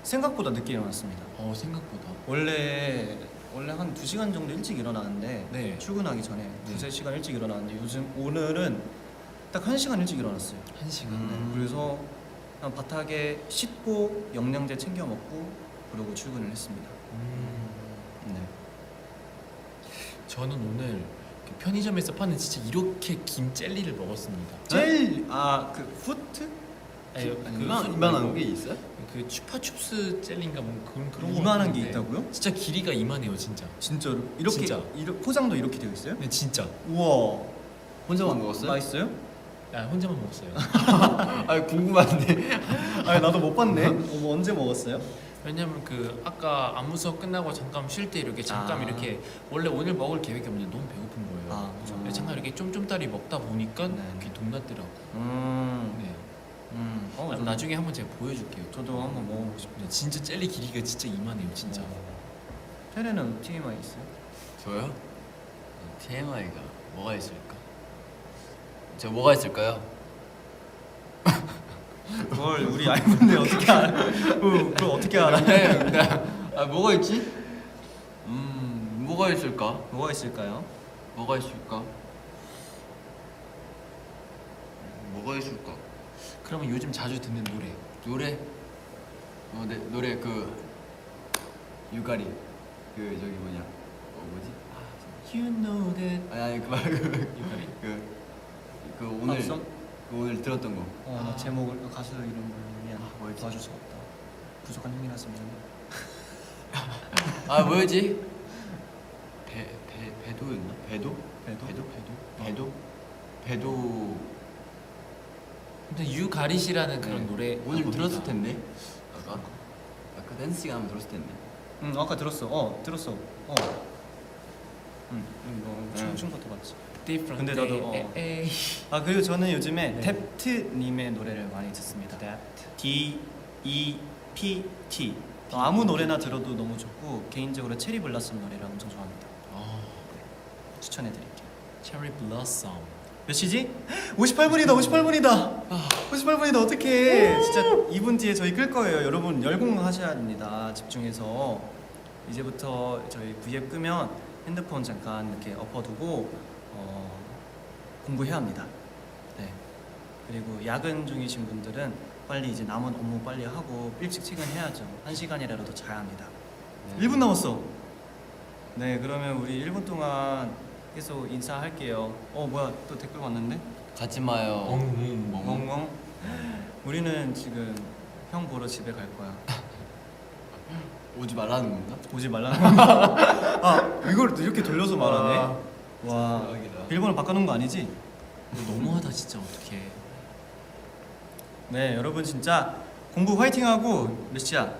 생각보다 늦게 일어났습니다. 생각보다. 원래 한 2시간 정도 일찍 일어나는데 네. 출근하기 전에 네. 2-3시간 일찍 일어나는데 오늘은 딱 1시간 일찍 일어났어요. 1시간. 그래서 그냥 바닥에 씻고 영양제 챙겨 먹고 그러고 출근을 했습니다. 네. 저는 오늘 그 편의점에서 파는 진짜 이렇게 긴 젤리를 먹었습니다. 그 후트? 아니, 이만한 게 있어요? 그 추파춥스 젤리인가 뭐 그런 거 이만한 게 같은데 있다고요? 진짜 길이가 이만해요, 진짜. 진짜로? 이렇게 진짜. 포장도 이렇게 되어 있어요? 네, 진짜. 우와. 혼자만 먹었어요? 맛있어요? 아, 혼자만 먹었어요. 아 궁금한데. 아니 나도 못 봤네. 언제 먹었어요? 왜냐면 그 아까 안무 수업 끝나고 잠깐 쉴 때 이렇게 잠깐 아. 이렇게 원래 오늘 먹을 계획이 없는데 너무 배고픈 거예요. 아, 그죠. 그래서 잠깐 이렇게 쫌쫌따리 먹다 보니까 네. 이렇게 동났더라고. 네. 네. 저도, 나중에 한번 제가 보여줄게요. 저도 한번 먹어보고 싶어요. 네, 진짜 젤리 길이가 진짜 이만해요, 진짜. 테레는 TMI 있어요? 저요? TMI가 뭐가 있을까? 제가 뭐가 있을까요? 그걸 우리 알는데 어떻게 알아? 그걸 어떻게 알아? 아 뭐가 있지? 뭐가 있을까? 뭐가 있을까요? 뭐가 있을까? 뭐가 있을까? 그러면 요즘 자주 듣는 노래. 노래? 네, 노래 그 유가리 그 저기 뭐냐 뭐지? You know that. 아니 그 말고 유가리? 그 오늘 합성? 그 오늘 들었던 거. 나 제목을 가수 이름을 미안. 뭐였지? 도와줄 수가 없다. 부족한 힘이라서 미안해. 아 뭐였지? 배도였나? 배도? 배도? 배도. 근데 유가리시라는 그런 네. 노래 오늘 봅니다. 들었을 텐데. 아까 댄스 시간 한번 들었을 텐데. 아까 들었어. 들었어. 이거 춤춘 것도 봤지. Different 근데 나도, day. 에이. 아 그리고 저는 요즘에 네. 뎁트님의 노래를 많이 듣습니다. D-E-P-T. 아무 노래나 들어도 너무 좋고 개인적으로 체리 블라썸 노래를 엄청 좋아합니다. 추천해드릴게요. Cherry Blossom. 몇 시지? 58분이다. 58분이다. 어떡해. 진짜 2분 뒤에 저희 끌 거예요. 여러분 열공하셔야 됩니다. 집중해서 이제부터 저희 V앱 끄면 핸드폰 잠깐 이렇게 엎어두고 공부해야 합니다. 네. 그리고 야근 중이신 분들은 빨리 이제 남은 업무 빨리 하고 일찍 퇴근해야죠. 1시간이라도 자야 합니다. 1분 남았어. 네, 그러면 우리 1분 동안 계속 인사할게요. 뭐야, 또 댓글 왔는데? 가지 마요. 멍멍. 우리는 지금 형 보러 집에 갈 거야. 오지 말라는 건가? 오지 말라는 건가? 이걸 이렇게 돌려서 말하네. 와, 대박이다. 비밀번호 바꿔놓은 거 아니지? 이거 너무하다 진짜 어떡해. 네, 여러분 진짜 공부 화이팅하고 몇 시야?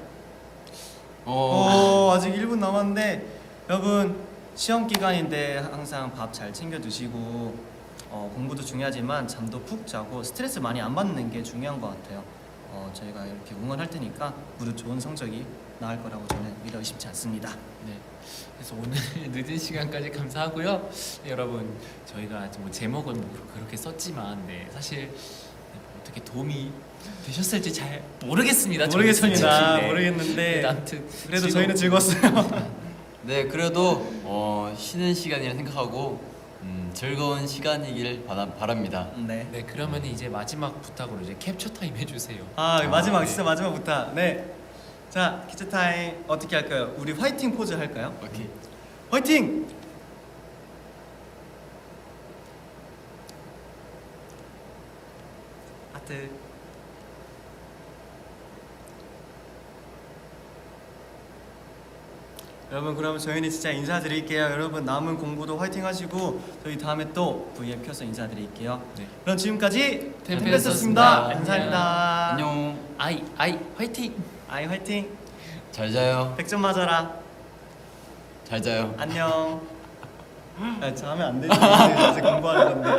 어. 아직 1분 남았는데 여러분 시험 기간인데 항상 밥 잘 챙겨 드시고 공부도 중요하지만 잠도 푹 자고 스트레스 많이 안 받는 게 중요한 것 같아요. 저희가 이렇게 응원할 테니까 무릇 좋은 성적이 나올 거라고 저는 믿어 의심치 않습니다. 네. 그래서 오늘 늦은 시간까지 감사하고요. 네, 여러분 저희가 뭐 제목은 뭐 그렇게 썼지만 사실 어떻게 도움이 되셨을지 잘 모르겠습니다. 저는 솔직히. 모르겠는데 아무튼 그래도 저희는 즐거웠어요. 네, 그래도 쉬는 시간이라 생각하고 즐거운 시간이길 바랍니다. 네. 네, 그러면 이제 마지막 부탁으로 이제 캡처 타임 해주세요. 마지막 네. 진짜 마지막 부탁. 네. 자, 캡처 타임 어떻게 할까요? 우리 화이팅 포즈 할까요? 오케이. 화이팅! 하트. 여러분 그러면 저희는 진짜 인사드릴게요. 여러분 남은 공부도 화이팅 하시고 저희 다음에 또 V앱 켜서 인사드릴게요. 네. 그럼 지금까지 템페스트였습니다. 템페스트였습니다. 감사합니다. 안녕. 아이 화이팅! 아이 화이팅. 잘 자요. 100점 맞아라. 잘 자요. 안녕. 아, 저 하면 안 되지. 이제 공부하는 건데.